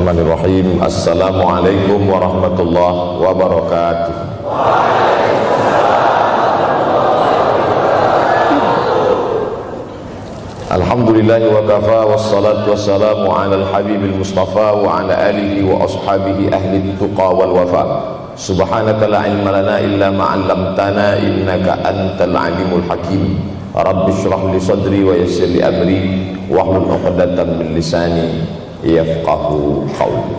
Bismillahirrahmanirrahim. Assalamualaikum warahmatullahi wabarakatuh. Alhamdulillahi wa kafa wassalatu wassalamu ala al-habibil mustafa wa ala alihi wa ashabihi ahli tuqa wal wafa. Subhanaka la ilma lana illa ma 'allamtana innaka antal alimul hakim. Rabbi shrah li sadri wa yassir li amri wahlul 'uqdatam min lisani yafqahu qawli.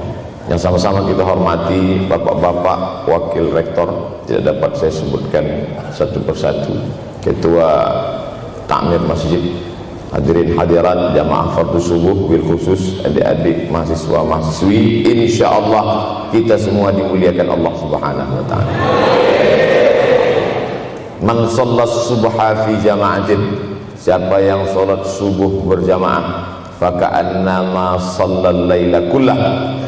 Yang sama-sama kita hormati bapak-bapak wakil rektor, tidak dapat saya sebutkan satu persatu, ketua takmir masjid, hadirin hadirat jamaah fardu subuh, bil khusus adik-adik mahasiswa mahasiswi, insyaallah kita semua dimuliakan Allah Subhanahu wa taala. Man shallas subha fi jama'atin, siapa yang salat subuh berjamaah, faka'annama shallal laila kullah,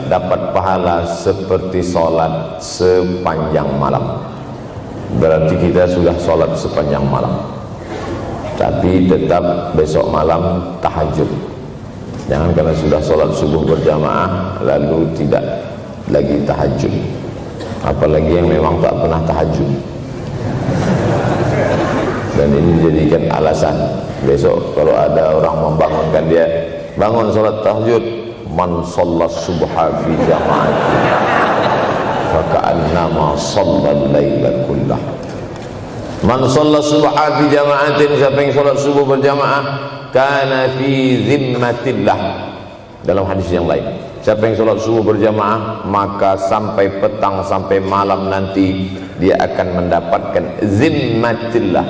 dapat pahala seperti salat sepanjang malam. Berarti kita sudah salat sepanjang malam, tapi tetap besok malam tahajud. Jangan karena sudah sholat subuh berjamaah lalu tidak lagi tahajud, apalagi yang memang tak pernah tahajud, dan ini dijadikan alasan besok kalau ada orang membangunkan dia, bangun sholat tahajud. Man shallas subha fi jama'atin faka'annama shallal laila kullah. Man shallas subha fi jama'atin, siapa yang salat subuh berjamaah, kana fi zimmatillah. Dalam hadis yang lain, siapa yang salat subuh berjamaah maka sampai petang sampai malam nanti dia akan mendapatkan zimmatillah,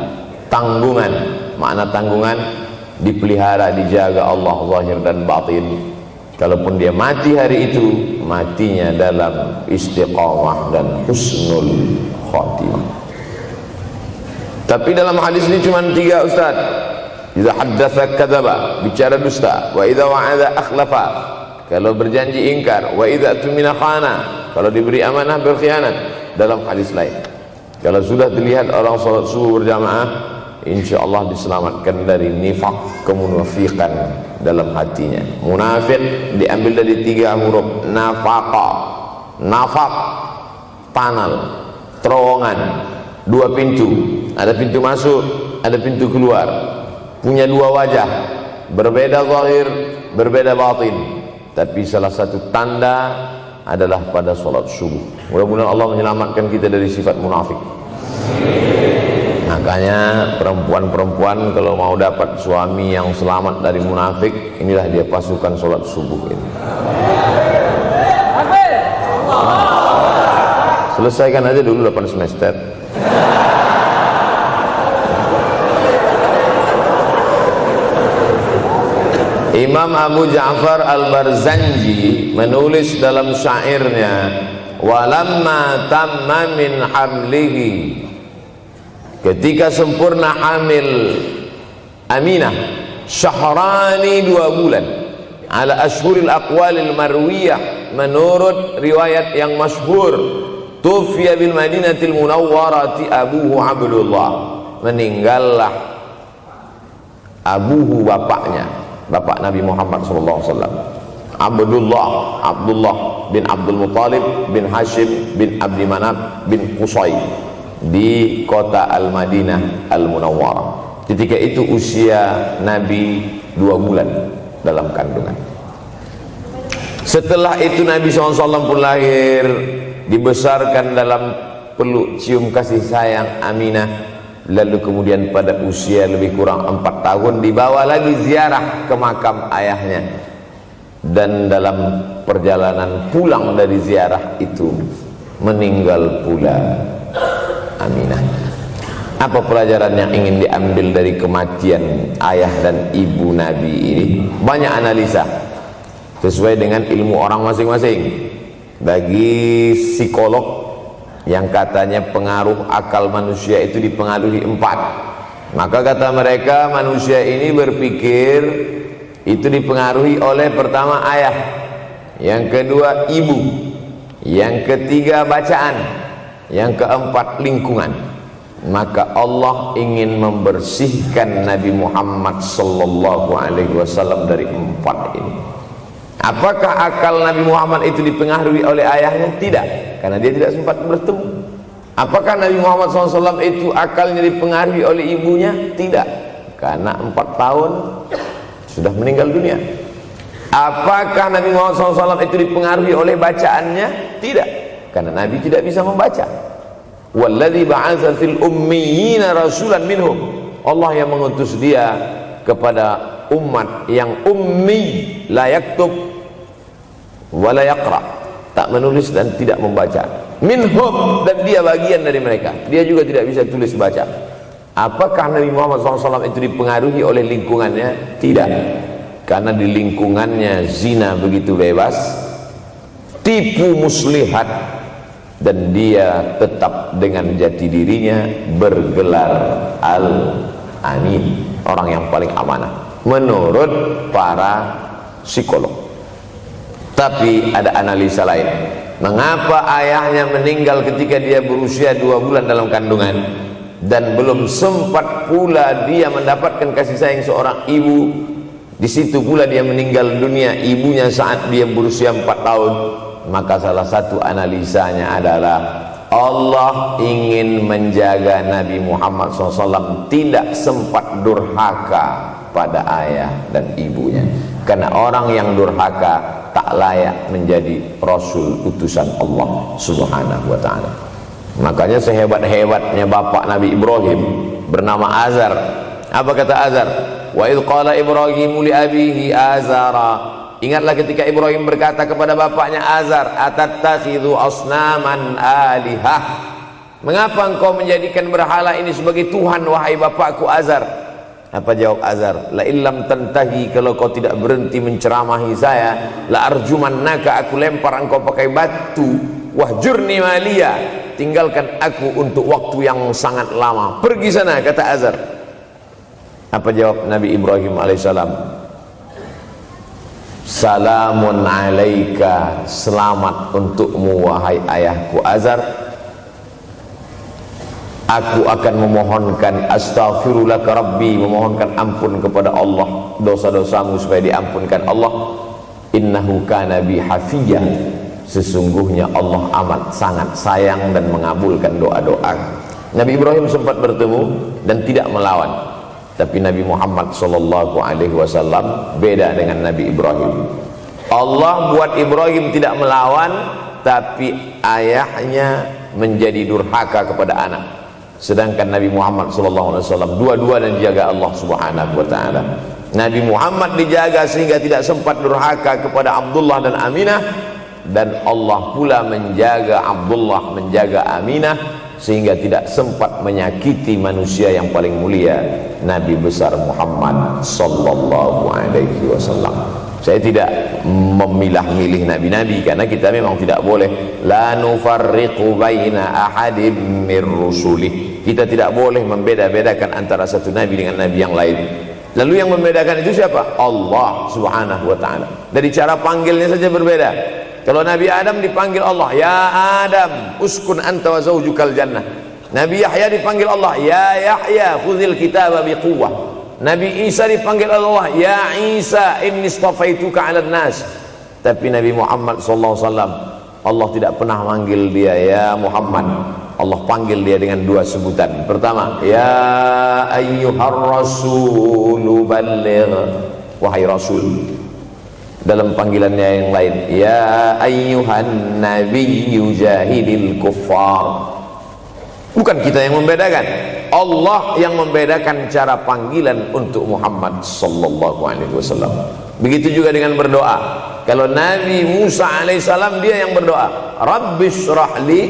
tanggungan. Makna tanggungan, dipelihara, dijaga Allah zahir dan batin. Kalaupun dia mati hari itu, matinya dalam istiqamah dan husnul khatimah. Tapi dalam hadis ini cuma 3 Ustaz. Idza haddatsa kadzaba, bicara dusta, wa idza wa'ada akhlafa, kalau berjanji ingkar, wa idza tumina khana, kalau diberi amanah berkhianat. Dalam hadis lain, kalau sudah dilihat orang salat subuh berjamaah, insyaallah diselamatkan dari nifaq, kemunafikan dalam hatinya. Munafik diambil dari 3 huruf nafaqa. Nafaq, panal, terowongan, 2 pintu, ada pintu masuk, ada pintu keluar, punya 2 wajah, berbeda zahir, berbeda batin. Tapi salah satu tanda adalah pada salat subuh. Mudah-mudahan Allah menyelamatkan kita dari sifat munafik. Makanya perempuan-perempuan kalau mau dapat suami yang selamat dari munafik, inilah dia pasukan salat subuh ini. Selesaikan aja dulu 8 semester. Imam Abu Ja'far Al-Barzanji menulis dalam syairnya, walamma tamma min hamlihi, ketika sempurna hamil Aminah, syahrani 2 bulan, ala ashhuril aqwalil marwiyah, menurut riwayat yang masyhur, tufiya bil madinatil munawwarati abuhu Abdullah, meninggallah abuhu, bapaknya, bapak Nabi Muhammad SAW, Abdullah bin Abdul Muttalib bin Hashim bin Abdi Manaf bin Qusay, di kota Al-Madinah Al-Munawwarah. Ketika itu usia Nabi 2 bulan dalam kandungan. Setelah itu Nabi SAW pun lahir, dibesarkan dalam peluk cium kasih sayang Aminah. Lalu kemudian pada usia lebih kurang 4 tahun dibawa lagi ziarah ke makam ayahnya. Dan dalam perjalanan pulang dari ziarah itu meninggal pula Aminah. Apa pelajaran yang ingin diambil dari kematian ayah dan ibu Nabi ini? Banyak analisa sesuai dengan ilmu orang masing-masing. Bagi psikolog yang katanya pengaruh akal manusia itu dipengaruhi 4, maka kata mereka manusia ini berpikir itu dipengaruhi oleh pertama ayah, yang kedua ibu, yang ketiga bacaan, yang keempat lingkungan. Maka Allah ingin membersihkan Nabi Muhammad sallallahu alaihi wasallam dari 4 ini. Apakah akal Nabi Muhammad itu dipengaruhi oleh ayahnya? Tidak, karena dia tidak sempat bertemu. Apakah Nabi Muhammad SAW itu akalnya dipengaruhi oleh ibunya? Tidak, karena 4 tahun sudah meninggal dunia. Apakah Nabi Muhammad SAW itu dipengaruhi oleh bacaannya? Tidak, karena Nabi tidak bisa membaca. Walladzi ba'atsa fil ummiyina rasulan minhum. Allah yang mengutus dia kepada umat yang ummi, la yaktub wa la yaqra, tak menulis dan tidak membaca. Minhum, dan dia bagian dari mereka, dia juga tidak bisa tulis baca. Apakah Nabi Muhammad SAW itu dipengaruhi oleh lingkungannya? Tidak, karena di lingkungannya zina begitu bebas, tipu muslihat, dan dia tetap dengan jati dirinya bergelar al-amin, orang yang paling amanah menurut para psikolog. Tapi ada analisa lain. Mengapa ayahnya meninggal ketika dia berusia 2 bulan dalam kandungan, dan belum sempat pula dia mendapatkan kasih sayang seorang ibu? Di situ pula dia meninggal dunia, ibunya saat dia berusia 4 tahun. Maka salah satu analisanya adalah Allah ingin menjaga Nabi Muhammad SAW tidak sempat durhaka pada ayah dan ibunya, karena orang yang durhaka tak layak menjadi Rasul utusan Allah Subhanahu wa ta'ala. Makanya sehebat-hebatnya bapak Nabi Ibrahim bernama Azar. Apa kata Azar? Wa idh qala Ibrahimu li abihi Azara. Ingatlah ketika Ibrahim berkata kepada bapaknya Azar, atattakhidhu asnaman alihah. Mengapa engkau menjadikan berhala ini sebagai Tuhan, wahai bapakku Azar? Apa jawab Azar? La illam tantahi, kalau kau tidak berhenti menceramahi saya, la arjumannaka, aku lempar engkau pakai batu. Wahjurni maliya, tinggalkan aku untuk waktu yang sangat lama. Pergi sana, kata Azar. Apa jawab Nabi Ibrahim alaihissalam? Salamun alaika, selamat untukmu wahai ayahku Azar. Aku akan memohonkan astaghfirulaka rabbi, memohonkan ampun kepada Allah dosa-dosamu supaya diampunkan Allah. Innahu kana bi hafiyya, sesungguhnya Allah amat sangat sayang dan mengabulkan doa-doa. Nabi Ibrahim sempat bertemu dan tidak melawan. Tapi Nabi Muhammad SAW beda dengan Nabi Ibrahim. Allah buat Ibrahim tidak melawan, tapi ayahnya menjadi durhaka kepada anak. Sedangkan Nabi Muhammad SAW dua-dua dan dijaga Allah Subhanahu wa ta'ala. Nabi Muhammad dijaga sehingga tidak sempat durhaka kepada Abdullah dan Aminah, dan Allah pula menjaga Abdullah, menjaga Aminah, sehingga tidak sempat menyakiti manusia yang paling mulia, Nabi besar Muhammad sallallahu alaihi wasallam. Saya tidak memilah-milih nabi-nabi, karena kita memang tidak boleh la nufarriqu baina ahadim mir rusulih. Kita tidak boleh membeda-bedakan antara satu nabi dengan nabi yang lain. Lalu yang membedakan itu siapa? Allah Subhanahu wa ta'ala. Dari cara panggilnya saja berbeda. Kalau Nabi Adam dipanggil Allah, ya Adam uskun anta wa zawjukal jannah. Nabi Yahya dipanggil Allah, ya Yahya khudhil kitaba biquwwah. Nabi Isa dipanggil Allah, ya Isa inni istafaituka 'alan nas. Tapi Nabi Muhammad SAW, Allah tidak pernah manggil dia ya Muhammad. Allah panggil dia dengan 2 sebutan. Pertama, ya ayyuhar rasulu balligh, wahai rasul. Dalam panggilannya yang lain, ya ayyuhan nabiyyu jahidil kuffar. Bukan kita yang membedakan, Allah yang membedakan cara panggilan untuk Muhammad sallallahu alaihi wasallam. Begitu juga dengan berdoa. Kalau Nabi Musa alaihissalam, dia yang berdoa, Rabbis shrahli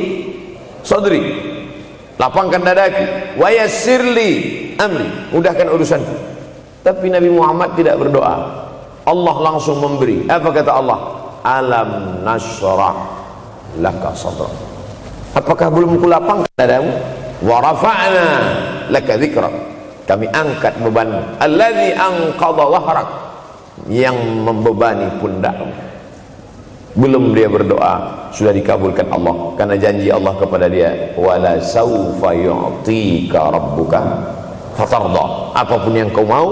sadri, lapangkan dadaku, wa yassirli amri, mudahkan urusanku. Tapi Nabi Muhammad tidak berdoa, Allah langsung memberi. Apa kata Allah? Alam nashrah laka sadrak. Apakah belum kulapangkan dadamu? Wa rafa'na laka dzikrak, kami angkat beban. Alladzi anqadha dhahrak, yang membebani pundakmu. Belum dia berdoa, sudah dikabulkan Allah, karena janji Allah kepada dia, wala saufa yu'tika rabbuka fatarda, apapun yang kau mau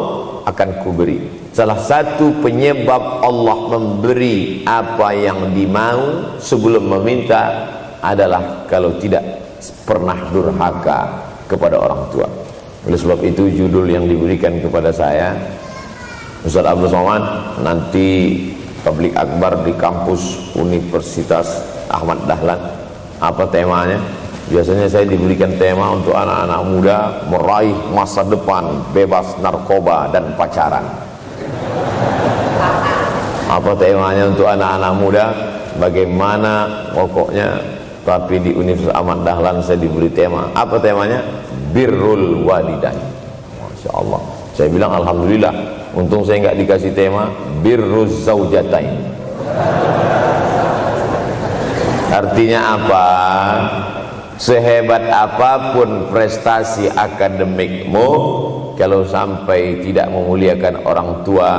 akan kuberi. Salah satu penyebab Allah memberi apa yang dimau sebelum meminta adalah kalau tidak pernah durhaka kepada orang tua. Oleh sebab itu judul yang diberikan kepada saya, Ustaz Abdul Somad, nanti tablik akbar di kampus Universitas Ahmad Dahlan, apa temanya? Biasanya saya diberikan tema untuk anak-anak muda meraih masa depan bebas narkoba dan pacaran. Apa temanya untuk anak-anak muda? Bagaimana pokoknya. Tapi di Universitas Ahmad Dahlan saya diberi tema. Apa temanya? Birrul walidain. Masya Allah. Saya bilang alhamdulillah, untung saya nggak dikasih tema birruz zaujatain. Artinya apa? Sehebat apapun prestasi akademikmu, kalau sampai tidak memuliakan orang tua,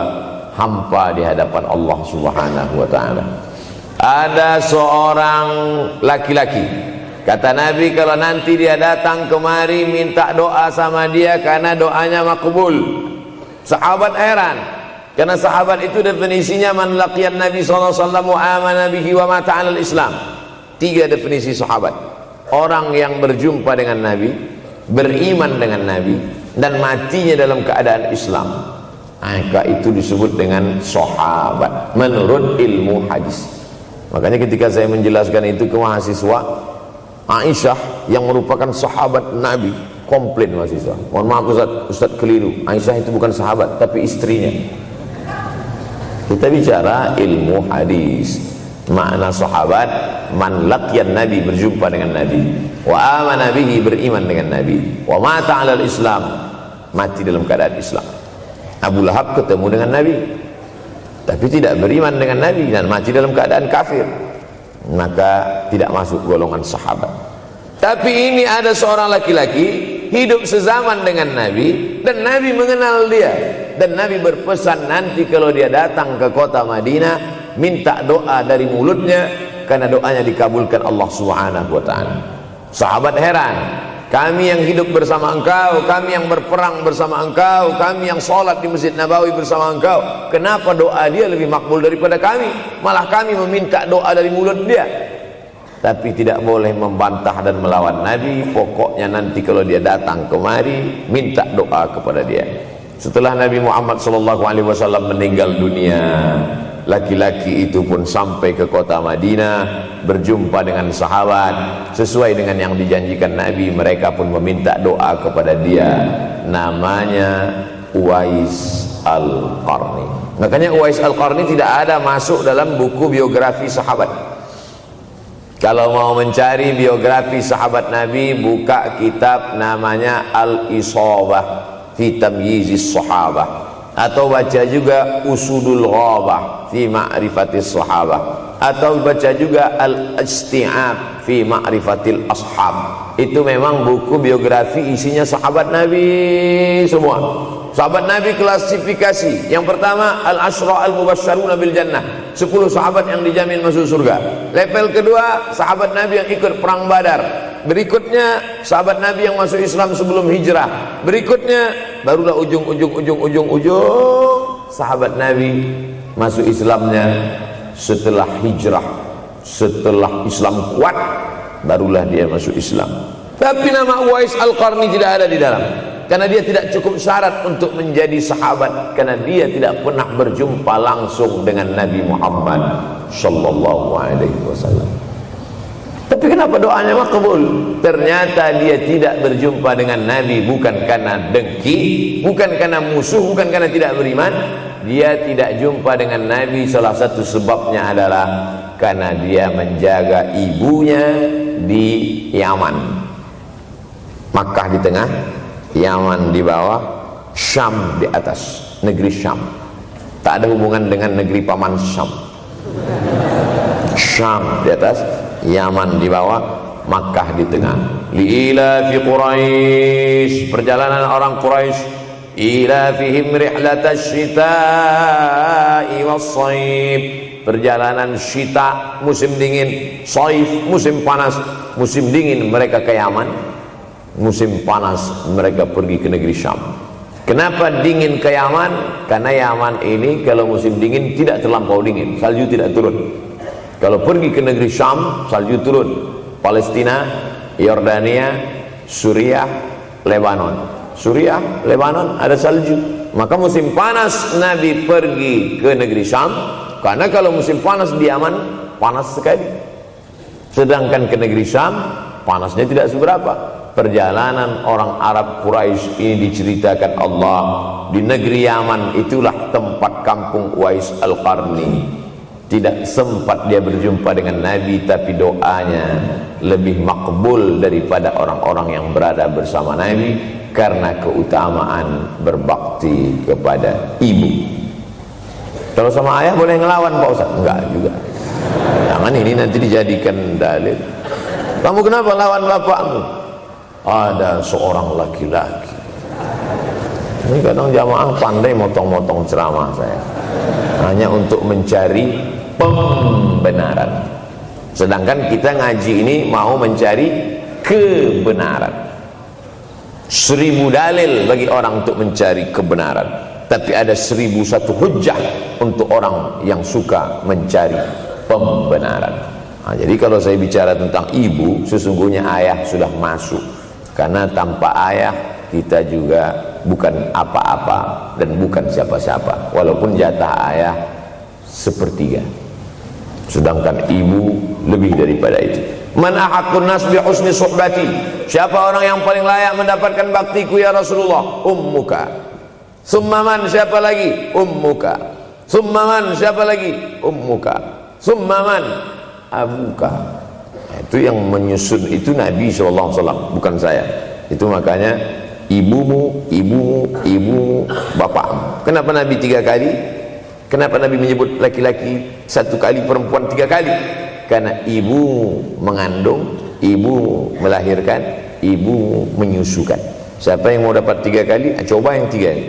hampa di hadapan Allah Subhanahu wa ta'ala. Ada seorang laki-laki, kata Nabi, kalau nanti dia datang kemari minta doa sama dia karena doanya makbul. Sahabat heran, karena sahabat itu definisinya man laqiyan Nabi sallallahu alaihi wasallam wa amana bihi wa mata 'alal Islam. 3 definisi sahabat: orang yang berjumpa dengan Nabi, beriman dengan Nabi, dan matinya dalam keadaan Islam. Maka itu disebut dengan sahabat menurut ilmu hadis. Makanya ketika saya menjelaskan itu ke mahasiswa, Aisyah yang merupakan sahabat Nabi, komplain mahasiswa, mohon maaf Ustaz keliru, Aisyah itu bukan sahabat tapi istrinya. Kita bicara ilmu hadis. Makna sahabat, man laqiyan Nabi, berjumpa dengan Nabi, wa amana bihi, beriman dengan Nabi, wa mata 'alal Islam, mati dalam keadaan Islam. Abu Lahab ketemu dengan Nabi tapi tidak beriman dengan Nabi dan mati dalam keadaan kafir, maka tidak masuk golongan sahabat. Tapi ini ada seorang laki-laki hidup sezaman dengan Nabi dan Nabi mengenal dia, dan Nabi berpesan nanti kalau dia datang ke kota Madinah minta doa dari mulutnya karena doanya dikabulkan Allah Subhanahu wa ta'ala. Sahabat heran, kami yang hidup bersama engkau, kami yang berperang bersama engkau, kami yang sholat di Masjid Nabawi bersama engkau, kenapa doa dia lebih makbul daripada kami? Malah kami meminta doa dari mulut dia. Tapi tidak boleh membantah dan melawan Nabi. Pokoknya nanti kalau dia datang kemari minta doa kepada dia. Setelah Nabi Muhammad SAW meninggal dunia, laki-laki itu pun sampai ke kota Madinah, berjumpa dengan sahabat. Sesuai dengan yang dijanjikan Nabi, mereka pun meminta doa kepada dia. Namanya Uwais Al-Qarni. Makanya Uwais Al-Qarni tidak ada masuk dalam buku biografi sahabat. Kalau mau mencari biografi sahabat Nabi, buka kitab namanya Al-Isabah fi Tamyizis Sahabah, atau baca juga Usudul Ghabah fi Ma'rifatis Sahabah, atau baca juga Al-Isti'ab fi Ma'rifatil Ashab. Itu memang buku biografi isinya sahabat Nabi semua. Sahabat Nabi klasifikasi. Yang pertama, Al-Ashra Al-Mubasysyaruna bil Jannah, 10 sahabat yang dijamin masuk surga. Level kedua, sahabat Nabi yang ikut perang Badar. Berikutnya, sahabat Nabi yang masuk Islam sebelum hijrah. Berikutnya, barulah ujung sahabat Nabi masuk Islamnya setelah hijrah, setelah Islam kuat, barulah dia masuk Islam. Tapi nama Uwais Al-Qarni tidak ada di dalam, karena dia tidak cukup syarat untuk menjadi sahabat, karena dia tidak pernah berjumpa langsung dengan Nabi Muhammad sallallahu alaihi wasallam. Tapi kenapa doanya makbul? Ternyata dia tidak berjumpa dengan Nabi bukan karena dengki, bukan karena musuh, bukan karena tidak beriman. Dia tidak jumpa dengan Nabi, salah satu sebabnya adalah karena dia menjaga ibunya di Yaman. Makkah di tengah, Yaman di bawah, Syam di atas, negeri Syam. Tak ada hubungan dengan negeri paman Syam. Syam di atas, Yaman di bawah, Makkah di tengah. Liila fi Quraisy, perjalanan orang Quraisy. Ila fihim rihlatash shita'i was-shaib, perjalanan syita musim dingin, shaif musim panas. Musim dingin mereka ke Yaman, musim panas mereka pergi ke negeri Syam. Kenapa dingin ke Yaman? Karena Yaman ini kalau musim dingin tidak terlampau dingin, salju tidak turun. Kalau pergi ke negeri Syam, salju turun. Palestina, Yordania, Suriah, Lebanon. Suriah, Lebanon ada salju. Maka musim panas Nabi pergi ke negeri Syam, karena kalau musim panas di Yaman panas sekali. Sedangkan ke negeri Syam panasnya tidak seberapa. Perjalanan orang Arab Quraisy ini diceritakan Allah, di negeri Yaman itulah tempat kampung Uwais Al-Qarni. Tidak sempat dia berjumpa dengan Nabi, tapi doanya lebih makbul daripada orang-orang yang berada bersama Nabi, karena keutamaan berbakti kepada ibu. Kalau sama ayah boleh ngelawan Pak Ustaz? Enggak juga. Jangan ini nanti dijadikan dalil. Kamu kenapa lawan bapakmu? Ada seorang laki-laki. Ini kadang jamaah pandai motong-motong ceramah saya, hanya untuk mencari pembenaran. Sedangkan kita ngaji ini mau mencari kebenaran. 1000 dalil bagi orang untuk mencari kebenaran, tapi ada 1001 hujjah untuk orang yang suka mencari pembenaran. Nah, jadi kalau saya bicara tentang ibu, sesungguhnya ayah sudah masuk. Karena tanpa ayah kita juga bukan apa-apa dan bukan siapa-siapa, walaupun jatah ayah sepertiga, sedangkan ibu lebih daripada itu. Man ahaqqun nas bi husni suhbati, siapa orang yang paling layak mendapatkan baktiku ya Rasulullah? Ummuka. Summa man, siapa lagi? Ummuka. Summa man, siapa lagi? Ummuka. Summa man, abuka. Itu yang menyusun itu Nabi SAW, bukan saya. Itu makanya ibumu, ibumu, ibumu, bapakmu. Kenapa Nabi 3 kali? Kenapa Nabi menyebut laki-laki 1 kali, perempuan 3 kali? Karena ibu mengandung, ibu melahirkan, ibu menyusukan. Siapa yang mau dapat 3 kali? Coba yang 3 ini.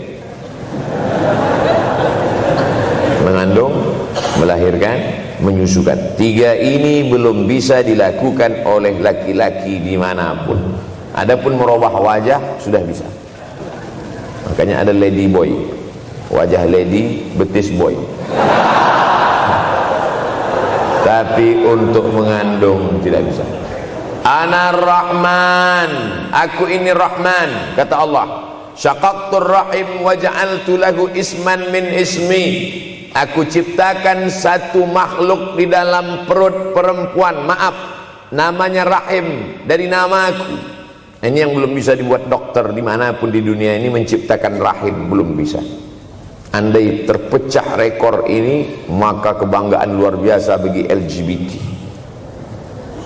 Mengandung, melahirkan, menyusukan. 3 ini belum bisa dilakukan oleh laki-laki dimanapun. Adapun merubah wajah sudah bisa. Makanya ada lady boy, wajah lady, betis boy. Tapi untuk mengandung tidak bisa. Ana Rahman, aku ini Rahman, kata Allah. Syaqaqtur rahim wa ja'altu lahu isman min ismi. Aku ciptakan satu makhluk di dalam perut perempuan, maaf, namanya rahim, dari namaku. Ini yang belum bisa dibuat dokter dimanapun di dunia ini, menciptakan rahim, belum bisa. Andai terpecah rekor ini, maka kebanggaan luar biasa bagi LGBT.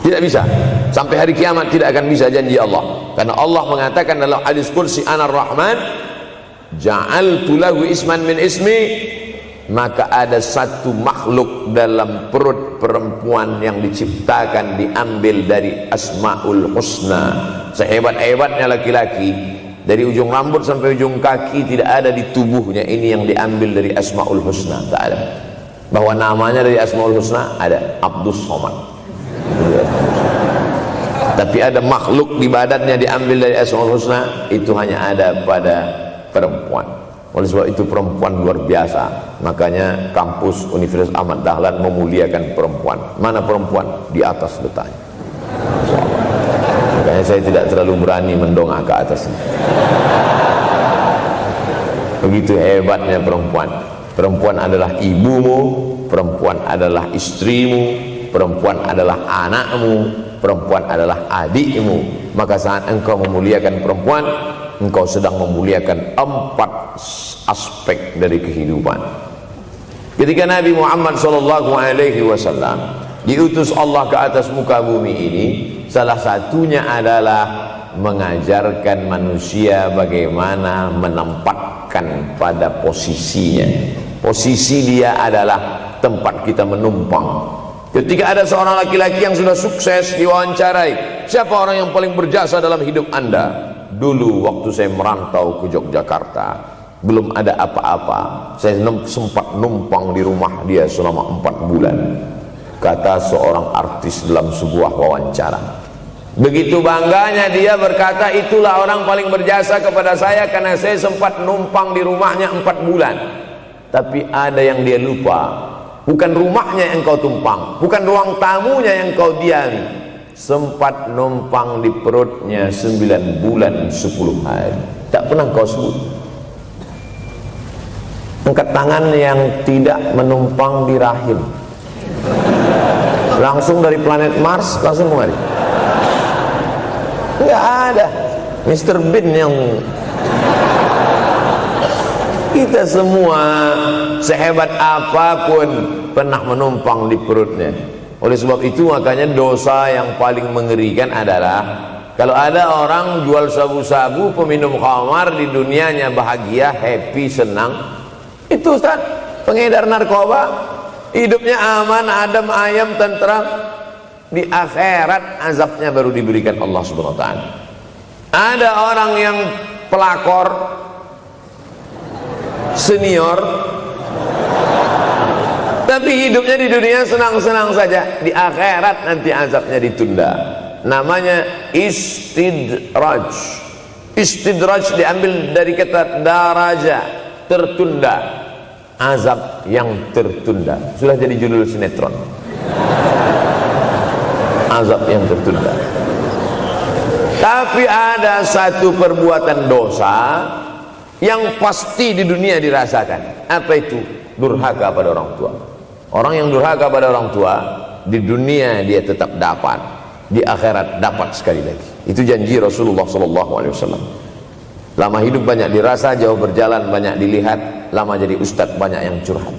Tidak bisa, sampai hari kiamat tidak akan bisa, janji Allah. Karena Allah mengatakan dalam hadis kursi, Anar Rahman ja'altu lahu isman min ismi. Maka ada satu makhluk dalam perut perempuan yang diciptakan, diambil dari Asmaul Husna. Sehebat-hebatnya laki-laki, dari ujung rambut sampai ujung kaki tidak ada di tubuhnya ini yang diambil dari Asmaul Husna, tak ada. Bahwa namanya dari Asmaul Husna ada, Abdus Somad. Tapi ada makhluk di badannya diambil dari Asmaul Husna, itu hanya ada pada perempuan. Oleh sebab itu perempuan luar biasa. Makanya kampus Universitas Ahmad Dahlan memuliakan perempuan. Mana perempuan? Di atas letaknya. Makanya saya tidak terlalu berani mendongak ke atas. Begitu hebatnya perempuan. Perempuan adalah ibumu, perempuan adalah istrimu, perempuan adalah anakmu, perempuan adalah adikmu. Maka saat engkau memuliakan perempuan, engkau sedang memuliakan 4 aspek dari kehidupan. Ketika Nabi Muhammad SAW diutus Allah ke atas muka bumi ini, salah satunya adalah mengajarkan manusia bagaimana menempatkan pada posisinya. Posisi dia adalah tempat kita menumpang. Ketika ada seorang laki-laki yang sudah sukses diwawancarai, siapa orang yang paling berjasa dalam hidup Anda? Dulu waktu saya merantau ke Yogyakarta, belum ada apa-apa, saya sempat numpang di rumah dia selama 4 bulan. Kata seorang artis dalam sebuah wawancara, Begitu bangganya dia berkata, itulah orang paling berjasa kepada saya karena saya sempat numpang di rumahnya 4 bulan. Tapi ada yang dia lupa, bukan rumahnya yang kau tumpang, bukan ruang tamunya yang kau diami, sempat numpang di perutnya 9 bulan 10 hari. Tak pernah kau sebut. Angkat tangan yang tidak menumpang di rahim, langsung dari planet Mars langsung kemari. Enggak ada. Mr. Bean yang kita semua sehebat apapun pernah menumpang di perutnya. Oleh sebab itu makanya dosa yang paling mengerikan adalah kalau ada orang jual sabu-sabu, peminum khamar, di dunianya bahagia, happy, senang. Itu Ustaz, pengedar narkoba, hidupnya aman, adem, ayam, tentram. Di akhirat azabnya baru diberikan Allah Subhanahu wa taala. Ada orang yang pelakor senior tapi hidupnya di dunia senang-senang saja, di akhirat nanti azabnya ditunda. Namanya istidraj. Istidraj diambil dari kata daraja, tertunda. Azab yang tertunda. Sudah jadi judul sinetron. Azab yang tertunda. Tapi ada satu perbuatan dosa yang pasti di dunia dirasakan. Apa itu? Durhaka pada orang tua. Orang yang durhaka pada orang tua, di dunia dia tetap dapat, di akhirat dapat sekali lagi. Itu janji Rasulullah SAW. Lama hidup banyak dirasa, jauh berjalan banyak dilihat, lama jadi ustadz banyak yang curhat.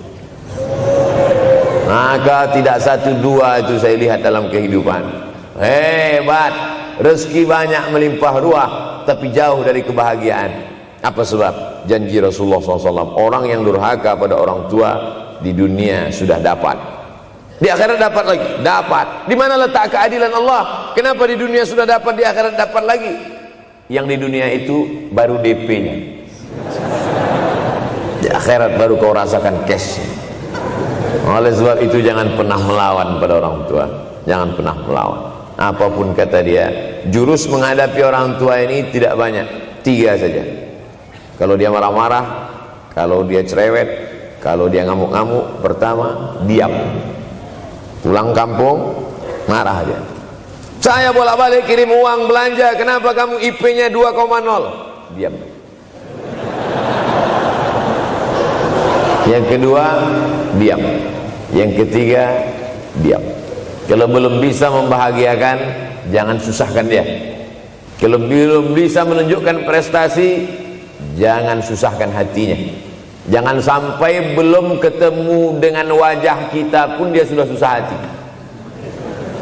Maka tidak 1 2 itu saya lihat dalam kehidupan. Hebat, rezeki banyak melimpah ruah, tapi jauh dari kebahagiaan. Apa sebab? Janji Rasulullah SAW. Orang yang durhaka pada orang tua di dunia sudah dapat, di akhirat dapat lagi. Dapat. Di mana letak keadilan Allah? Kenapa di dunia sudah dapat, di akhirat dapat lagi? Yang di dunia itu baru DP-nya, di akhirat baru kau rasakan cash. Oleh sebab itu jangan pernah melawan pada orang tua. Jangan pernah melawan. Apapun kata dia, jurus menghadapi orang tua ini tidak banyak, 3 saja. Kalau dia marah-marah, kalau dia cerewet, kalau dia ngamuk-ngamuk, pertama diam. Pulang kampung marah aja. Saya bolak-balik kirim uang belanja, kenapa kamu IP-nya 2,0? Diam. Yang kedua, diam. Yang ketiga, diam. Kalau belum bisa membahagiakan, jangan susahkan dia. Kalau belum bisa menunjukkan prestasi, jangan susahkan hatinya. Jangan sampai belum ketemu dengan wajah kita pun dia sudah susah hati.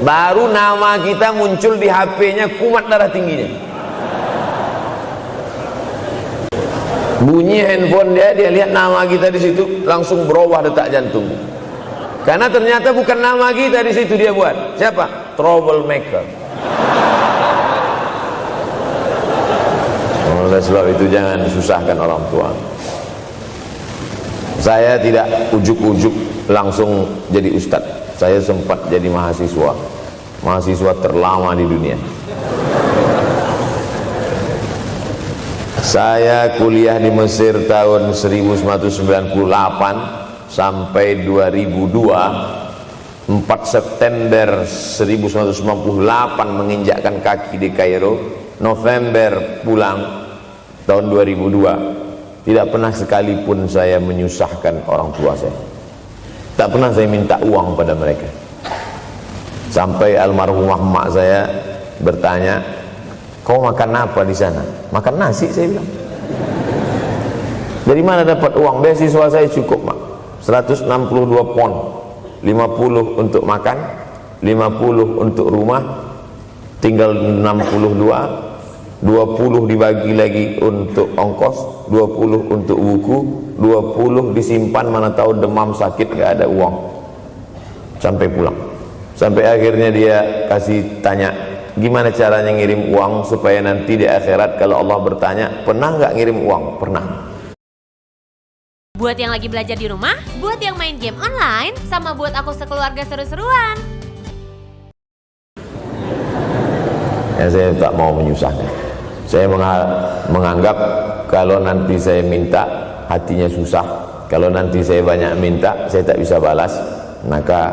Baru nama kita muncul di HP-nya, kumat darah tingginya. Bunyi handphone dia lihat nama kita di situ, langsung berubah detak jantung. Karena ternyata bukan nama kita di situ dia buat. Siapa? Troublemaker. Oleh sebab itu jangan susahkan orang tua. Saya tidak ujuk-ujuk langsung jadi ustadz. Saya sempat jadi mahasiswa terlama di dunia. Saya kuliah di Mesir tahun 1998 sampai 2002. 4 September 1998 menginjakkan kaki di Kairo. November pulang tahun 2002. Tidak pernah sekalipun saya menyusahkan orang tua saya. Tak pernah saya minta uang pada mereka. Sampai almarhumah emak saya bertanya, kau makan apa di sana? Makan nasi, saya bilang. Dari mana dapat uang? Beasiswa saya cukup, Mak. 162 pon. 50 untuk makan, 50 untuk rumah, tinggal 62. 20 dibagi lagi untuk ongkos, 20 untuk buku, 20 disimpan, mana tahu demam sakit gak ada uang. Sampai pulang. Sampai akhirnya dia kasih tanya, gimana caranya ngirim uang supaya nanti di akhirat kalau Allah bertanya, pernah gak ngirim uang? Pernah. Buat yang lagi belajar di rumah, buat yang main game online, sama buat aku sekeluarga seru-seruan. Saya tak mau menyusahkan. Saya menganggap kalau nanti saya minta hatinya susah, kalau nanti saya banyak minta saya tak bisa balas, maka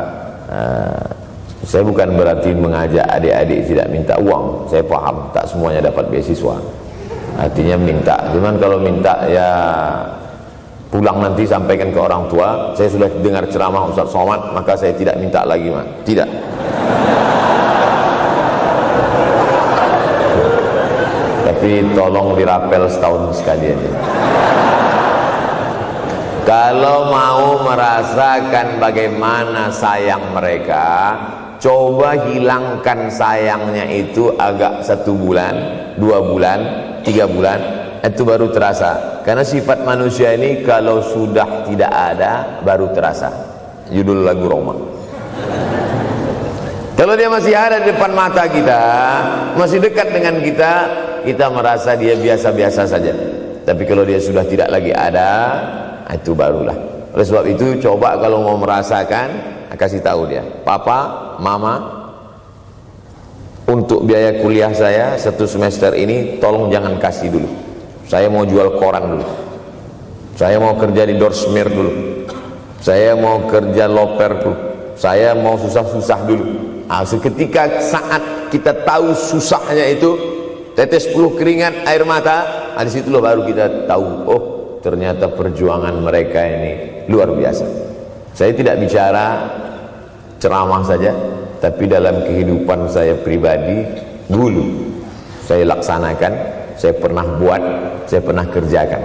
saya bukan berarti mengajak adik-adik tidak minta uang. Saya paham tak semuanya dapat beasiswa, artinya minta. Cuman kalau minta ya pulang nanti sampaikan ke orang tua, saya sudah dengar ceramah Ustaz Somad, maka saya tidak minta lagi, tidak. Tapi tolong dirapel setahun sekali aja. Kalau mau merasakan bagaimana sayang mereka, coba hilangkan sayangnya itu agak 1 bulan, 2 bulan, 3 bulan, itu baru terasa. Karena sifat manusia ini kalau sudah tidak ada baru terasa. Judul lagu Roma. Kalau dia masih ada di depan mata kita, masih dekat dengan kita, kita merasa dia biasa-biasa saja. Tapi kalau dia sudah tidak lagi ada, itu barulah. Oleh sebab itu coba kalau mau merasakan, kasih tahu dia, papa, mama, untuk biaya kuliah saya 1 semester ini tolong jangan kasih dulu. Saya mau jual koran dulu, saya mau kerja di Dorsmer dulu, saya mau kerja loper dulu, saya mau susah-susah dulu. Seketika saat kita tahu susahnya itu, tetes peluh keringat, air mata, disitulah baru kita tahu, oh ternyata perjuangan mereka ini luar biasa. Saya tidak bicara ceramah saja, tapi dalam kehidupan saya pribadi dulu saya laksanakan, saya pernah buat, saya pernah kerjakan.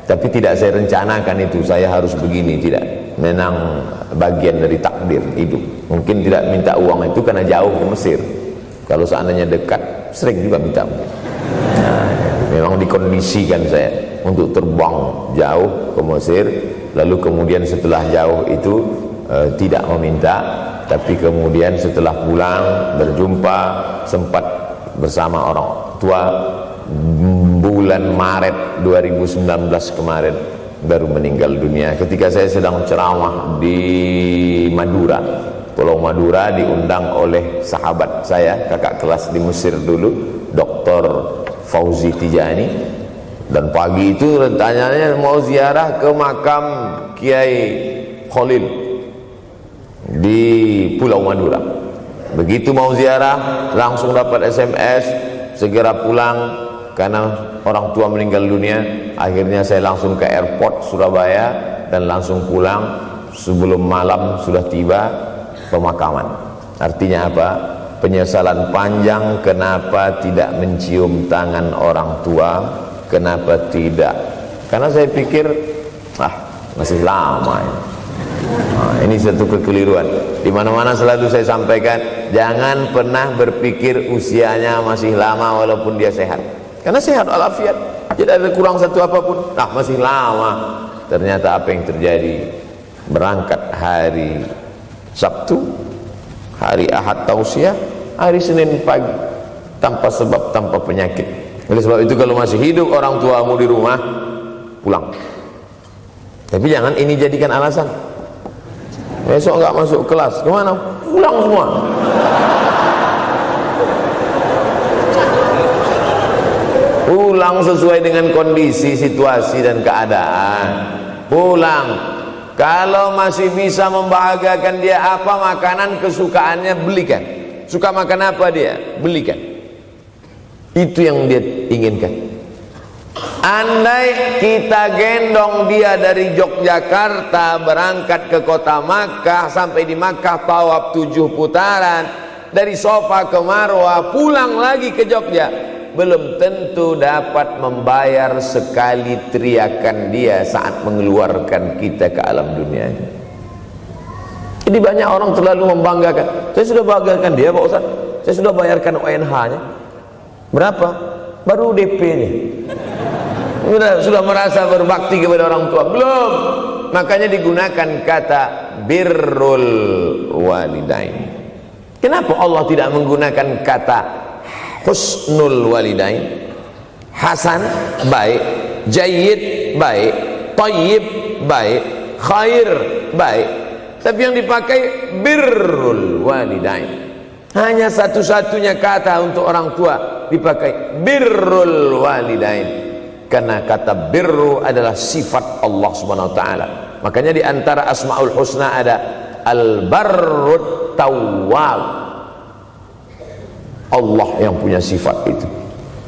Tapi tidak saya rencanakan itu, saya harus begini, tidak. Memang bagian dari takdir hidup. Mungkin tidak minta uang itu karena jauh ke Mesir. Kalau seandainya dekat, sering juga minta. Memang dikondisikan saya untuk terbang jauh ke Mesir, lalu kemudian setelah jauh itu tidak meminta, tapi kemudian setelah pulang berjumpa, sempat bersama orang tua. Bulan Maret 2019 kemarin baru meninggal dunia ketika saya sedang ceramah di Madura, Pulau Madura, diundang oleh sahabat saya, kakak kelas di Mesir dulu, Dr. Fauzi Tijani. Dan pagi itu rencananya mau ziarah ke makam Kiai Khalil di Pulau Madura. Begitu mau ziarah langsung dapat SMS, segera pulang karena orang tua meninggal dunia. Akhirnya saya langsung ke airport Surabaya dan langsung pulang. Sebelum malam sudah tiba pemakaman. Artinya apa? Penyesalan panjang, kenapa tidak mencium tangan orang tua, kenapa tidak. Karena saya pikir masih lama ya. Ini satu kekeliruan. Di mana-mana selalu saya sampaikan, jangan pernah berpikir usianya masih lama walaupun dia sehat. Karena sehat walafiat, tidak ada kurang satu apapun. Masih lama. Ternyata apa yang terjadi? Berangkat hari Sabtu, hari Ahad tausiah, hari Senin pagi, tanpa sebab, tanpa penyakit. Oleh sebab itu kalau masih hidup orang tuamu di rumah, pulang. Tapi jangan ini jadikan alasan. Besok nggak masuk kelas, kemana? Pulang semua. Pulang sesuai dengan kondisi, situasi dan keadaan. Pulang. Kalau masih bisa membahagiakan dia apa makanan kesukaannya, belikan. Suka makan apa dia, belikan. Itu yang dia inginkan. Andai kita gendong dia dari Yogyakarta berangkat ke kota Makkah, sampai di Makkah tawaf 7 putaran, dari Sofa ke Marwah, pulang lagi ke Jogja, belum tentu dapat membayar sekali teriakan dia saat mengeluarkan kita ke alam dunia. Jadi banyak orang terlalu membanggakan. Saya sudah banggakan dia Pak Ustaz, saya sudah bayarkan ONH-nya. Berapa? Baru DP-nya. Sudah merasa berbakti kepada orang tua? Belum. Makanya digunakan kata birrul walidain. Kenapa Allah tidak menggunakan kata husnul walidain? Hasan baik, jayyid baik, thayyib baik, khair baik. Tapi yang dipakai birrul walidain. Hanya satu-satunya kata untuk orang tua dipakai birrul walidain, karena kata birru adalah sifat Allah Subhanahu wa taala. Makanya di antara Asmaul Husna ada Al-Barrut Tawwab, Allah yang punya sifat itu.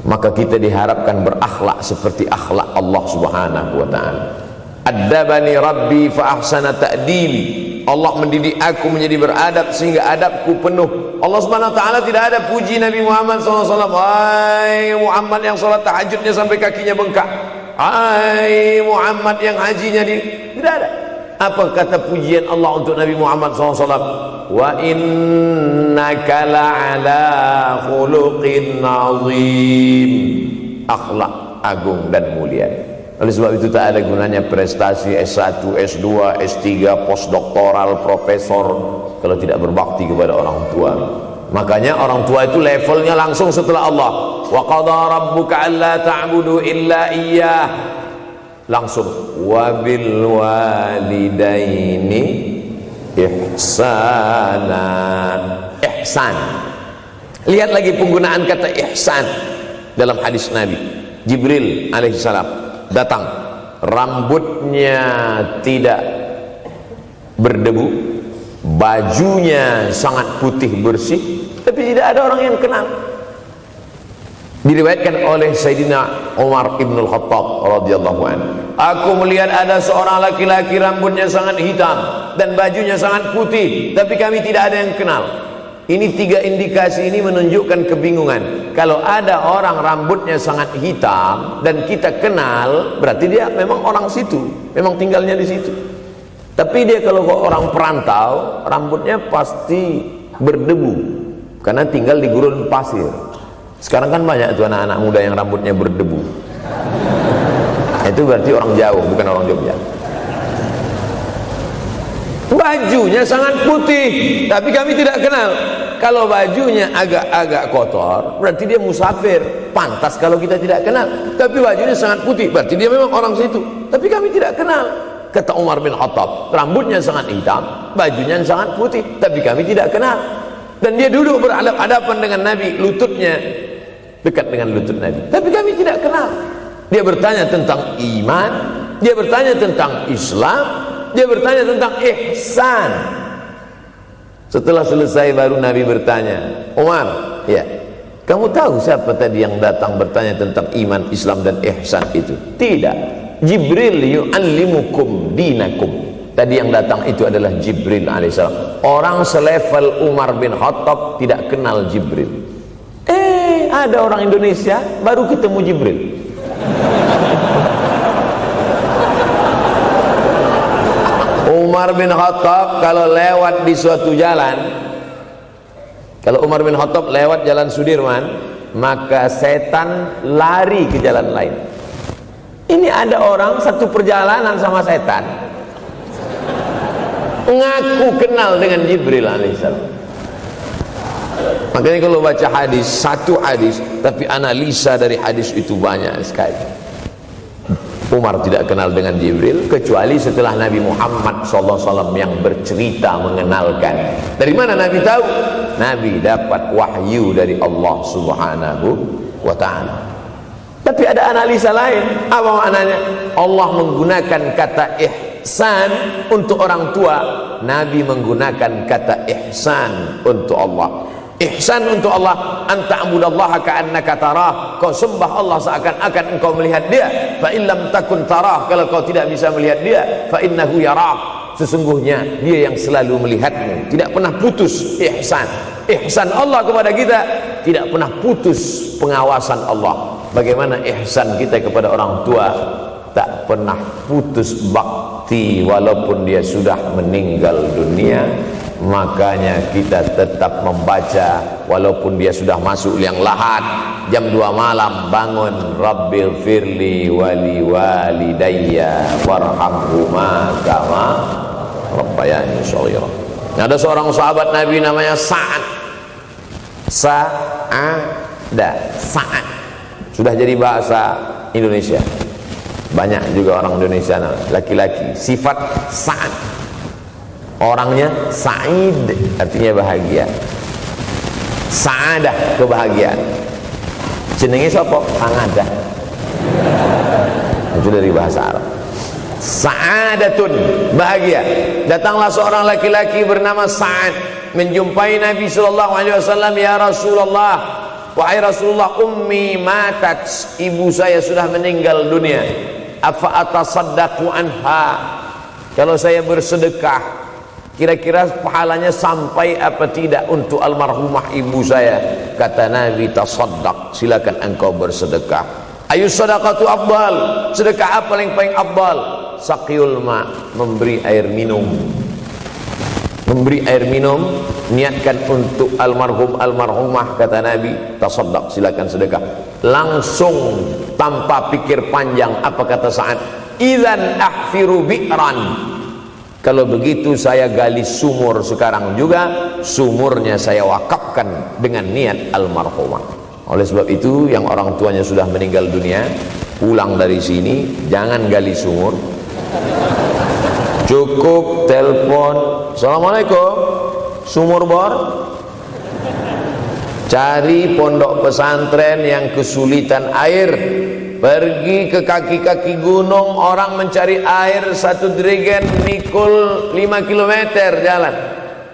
Maka kita diharapkan berakhlak seperti akhlak Allah Subhanahu wa taala. Addabani Rabbi fa ahsana ta'dibi, Allah mendidik aku menjadi beradab sehingga adabku penuh. Allah Subhanahu wa taala tidak ada puji Nabi Muhammad SAW. Hai Muhammad yang salat tahajudnya sampai kakinya bengkak, hai Muhammad yang hajinya tidak ada. Apa kata pujian Allah untuk Nabi Muhammad SAW? Wa innaka la'ala khuluqin azim, akhlak agung dan mulia. Oleh sebab itu tak ada gunanya prestasi S1, S2, S3, postdoktoral, profesor kalau tidak berbakti kepada orang tua. Makanya orang tua itu levelnya langsung setelah Allah. Wa qadha rabbuka alla ta'budu illa iyyah, langsung wa bil walidaini ihsana, ihsan. Lihat lagi penggunaan kata ihsan dalam hadis Nabi. Jibril alaihissalam datang, rambutnya tidak berdebu, bajunya sangat putih bersih, tapi tidak ada orang yang kenal. Diriwayatkan oleh Sayyidina Umar ibn al-Khattab radhiyallahu anhu, aku melihat ada seorang laki-laki rambutnya sangat hitam dan bajunya sangat putih, tapi kami tidak ada yang kenal. Ini tiga indikasi ini menunjukkan kebingungan. Kalau ada orang rambutnya sangat hitam dan kita kenal, berarti dia memang orang situ, memang tinggalnya di situ. Tapi dia kalau orang perantau, rambutnya pasti berdebu karena tinggal di gurun pasir. Sekarang kan banyak tuh anak-anak muda yang rambutnya berdebu. Itu berarti orang jauh, bukan orang Jogja. Bajunya sangat putih, tapi kami tidak kenal. Kalau bajunya agak-agak kotor, berarti dia musafir. Pantas kalau kita tidak kenal. Tapi bajunya sangat putih, berarti dia memang orang situ, tapi kami tidak kenal. Kata Umar bin Khattab, rambutnya sangat hitam, bajunya sangat putih, tapi kami tidak kenal. Dan dia duduk berhadapan dengan Nabi, lututnya dekat dengan lutut Nabi, tapi kami tidak kenal. Dia bertanya tentang iman, dia bertanya tentang Islam, dia bertanya tentang ihsan. Setelah selesai baru Nabi bertanya, Umar, ya, kamu tahu siapa tadi yang datang bertanya tentang iman, Islam dan ihsan itu? Tidak, Jibril yu'allimukum dinakum. Tadi yang datang itu adalah Jibril alaihissalam. Orang selevel Umar bin Khattab tidak kenal Jibril. Ada orang Indonesia baru ketemu Jibril. Umar bin Khattab kalau lewat di suatu jalan, kalau Umar bin Khattab lewat jalan Sudirman, maka setan lari ke jalan lain. Ini ada orang satu perjalanan sama setan, ngaku kenal dengan Jibril alaihissalam. Makanya kalau baca hadis, satu hadis tapi analisa dari hadis itu banyak sekali. Umar tidak kenal dengan Jibril kecuali setelah Nabi Muhammad SAW yang bercerita mengenalkan. Dari mana Nabi tahu? Nabi dapat wahyu dari Allah Subhanahu wa ta'ala. Tapi ada analisa lain. Apa maknanya? Allah menggunakan kata ihsan untuk orang tua, Nabi menggunakan kata ihsan untuk Allah. Ihsan untuk Allah, anta'budallaha ka'annaka tarah, kau sembah Allah seakan-akan engkau melihat dia. Fa illam takun tarah, kalau kau tidak bisa melihat dia, fa innahu yarak, sesungguhnya dia yang selalu melihatmu. Tidak pernah putus ihsan. Ihsan Allah kepada kita tidak pernah putus, pengawasan Allah. Bagaimana ihsan kita kepada orang tua? Tak pernah putus bakti walaupun dia sudah meninggal dunia. Makanya kita tetap membaca walaupun dia sudah masuk liang lahat, jam 2 malam bangun, Rabbil firli wali walidayya warhamhuma kama rabbayani shaghira. Ada seorang sahabat Nabi namanya Sa'ad. Sa'ad sudah jadi bahasa Indonesia. Banyak juga orang Indonesia laki-laki sifat Sa'ad. Orangnya Sa'id, artinya bahagia. Sa'adah, kebahagiaan. Jenenge sapa? Sa'adah. Itu dari bahasa Arab. Sa'adatun, bahagia. Datanglah seorang laki-laki bernama Sa'ad menjumpai Nabi sallallahu alaihi wasallam, "Ya Rasulullah, wahai Rasulullah, ummi matat, ibu saya sudah meninggal dunia. Afa atasaddaqu anha? Kalau saya bersedekah, kira-kira pahalanya sampai apa tidak untuk almarhumah ibu saya?" Kata Nabi, "Tasaddaq, silakan engkau bersedekah." Ayu sadaqatu afdal, sedekah apa yang paling afdal? Saqiyul ma, memberi air minum. Memberi air minum, niatkan untuk almarhum almarhumah, kata Nabi, tasaddaq, silakan sedekah. Langsung tanpa pikir panjang, apa kata Sa'ad? Idzan ahfiru bi'ran, kalau begitu saya gali sumur sekarang juga, sumurnya saya wakafkan dengan niat almarhumah. Oleh sebab itu, yang orang tuanya sudah meninggal dunia, pulang dari sini jangan gali sumur, cukup telepon, "Assalamualaikum, sumur bor." Cari pondok pesantren yang kesulitan air, pergi ke kaki-kaki gunung, orang mencari air, satu jerigen mikul 5 kilometer jalan.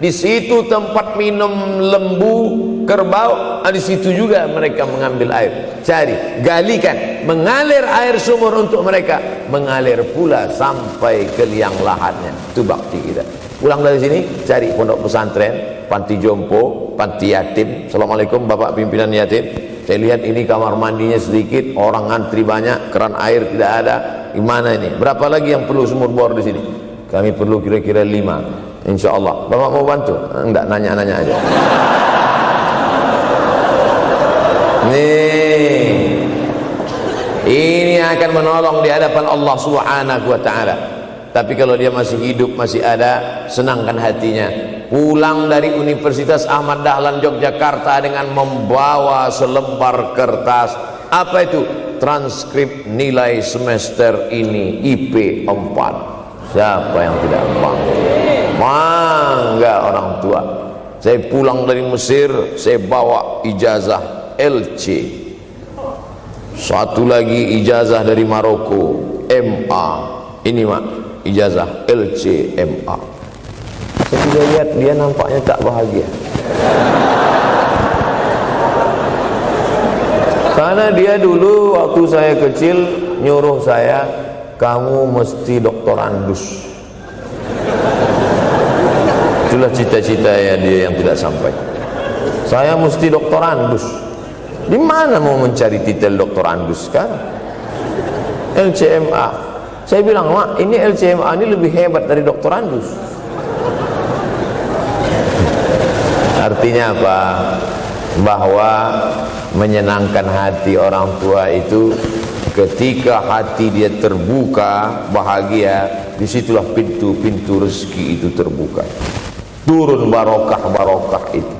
Di situ tempat minum lembu, kerbau, di situ juga mereka mengambil air. Cari, galikan, mengalir air sumur untuk mereka, mengalir pula sampai ke liang lahatnya. Itu bakti kita. Pulang dari sini, cari pondok pesantren, panti jompo, panti yatim. Assalamualaikum Bapak pimpinan yatim, saya lihat ini kamar mandinya sedikit, orang ngantri banyak, keran air tidak ada. Gimana ini? Berapa lagi yang perlu sumur bor di sini? Kami perlu kira-kira 5. Insya Allah. Bapak mau bantu? Enggak, nanya-nanya aja. Nih, ini akan menolong di hadapan Allah Subhanahu wa ta'ala. Tapi kalau dia masih hidup, masih ada, senangkan hatinya. Pulang dari Universitas Ahmad Dahlan Yogyakarta dengan membawa selembar kertas. Apa itu? Transkrip nilai semester ini IP 4. Siapa yang tidak bangga? Bangga orang tua. Saya pulang dari Mesir, saya bawa ijazah LC. Satu lagi ijazah dari Maroko, MA. Ini mak, ijazah LC MA. Saya juga lihat dia nampaknya tak bahagia. Karena dia dulu waktu saya kecil nyuruh saya, "Kamu mesti doktorandus." Itulah cita-cita ya dia yang tidak sampai. Saya mesti doktorandus. Di mana mau mencari titel doktorandus sekarang? LCMA. Saya bilang, "Mak, ini LCMA ini lebih hebat dari doktorandus." Artinya apa? Bahwa menyenangkan hati orang tua itu ketika hati dia terbuka, bahagia, disitulah pintu-pintu rezeki itu terbuka. Turun barokah-barokah itu.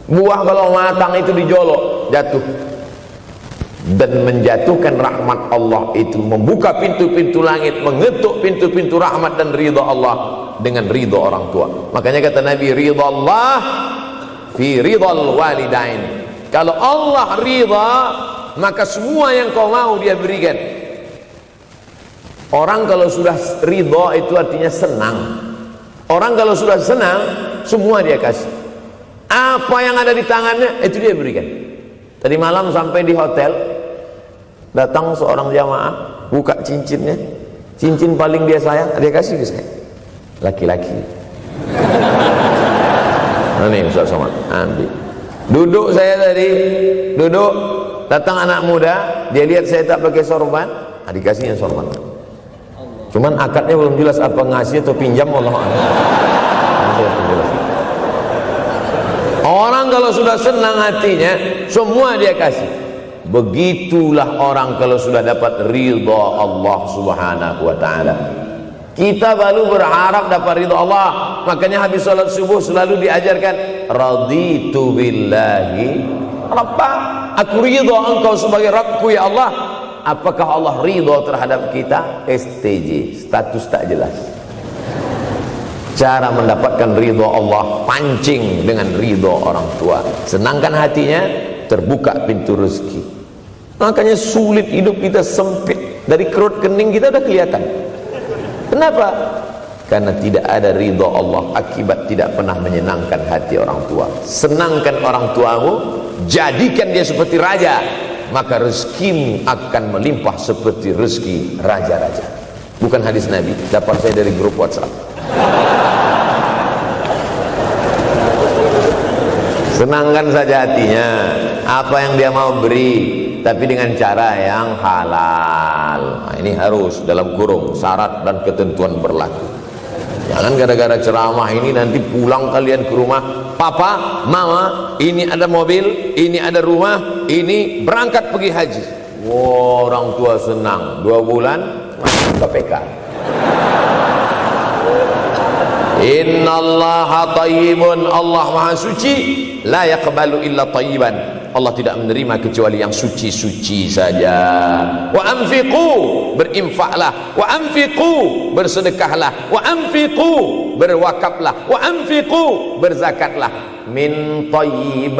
Buah kalau matang itu dijolok, jatuh. Dan menjatuhkan rahmat Allah itu, membuka pintu-pintu langit, mengetuk pintu-pintu rahmat dan ridha Allah dengan ridha orang tua. Makanya kata Nabi, ridha Allah fi ridhal walidain. Kalau Allah ridha, maka semua yang kau mau dia berikan. Orang kalau sudah ridha itu artinya senang. Orang kalau sudah senang, semua dia kasih. Apa yang ada di tangannya, itu dia berikan. Tadi malam sampai di hotel, datang seorang jamaah, buka cincinnya, cincin paling dia sayang, dia kasih ke saya. Laki-laki. Nah nih Ustaz Somad, ambil. Duduk saya tadi, duduk, datang anak muda, dia lihat saya tak pakai sorban, dikasihnya sorban. Cuman akadnya belum jelas apa ngasih atau pinjam, Allah. Orang kalau sudah senang hatinya, semua dia kasih. Begitulah orang kalau sudah dapat ridha Allah Subhanahu wa ta'ala. Kita baru berharap dapat ridha Allah. Makanya habis salat subuh selalu diajarkan, raditu billahi rabba. Aku ridha engkau sebagai Rabbku ya Allah. Apakah Allah ridha terhadap kita? STJ, status tak jelas. Cara mendapatkan ridho Allah, pancing dengan ridho orang tua, senangkan hatinya, terbuka pintu rezeki. Makanya sulit hidup kita, sempit. Dari kerut kening kita udah kelihatan. Kenapa? Karena tidak ada ridho Allah, akibat tidak pernah menyenangkan hati orang tua. Senangkan orang tuamu, jadikan dia seperti raja, maka rezekimu akan melimpah seperti rezeki raja-raja. Bukan hadis Nabi, dapat saya dari grup WhatsApp. Senangkan saja hatinya, apa yang dia mau beri, tapi dengan cara yang halal. Nah, ini harus dalam kurung syarat dan ketentuan berlaku. Jangan gara-gara ceramah ini nanti pulang kalian ke rumah, papa, mama, ini ada mobil, ini ada rumah, ini berangkat pergi haji. Wow, orang tua senang, 2 bulan KPK. Innallaha thayyibun, Allah maha suci, la yaqbalu illa thayyiban. Allah tidak menerima kecuali yang suci-suci saja. Wa anfiqu, berinfaklah. Wa anfiqu, bersedekahlah. Wa anfiqu, berwakaflah. Wa anfiqu, berzakatlah. Min thayyibat,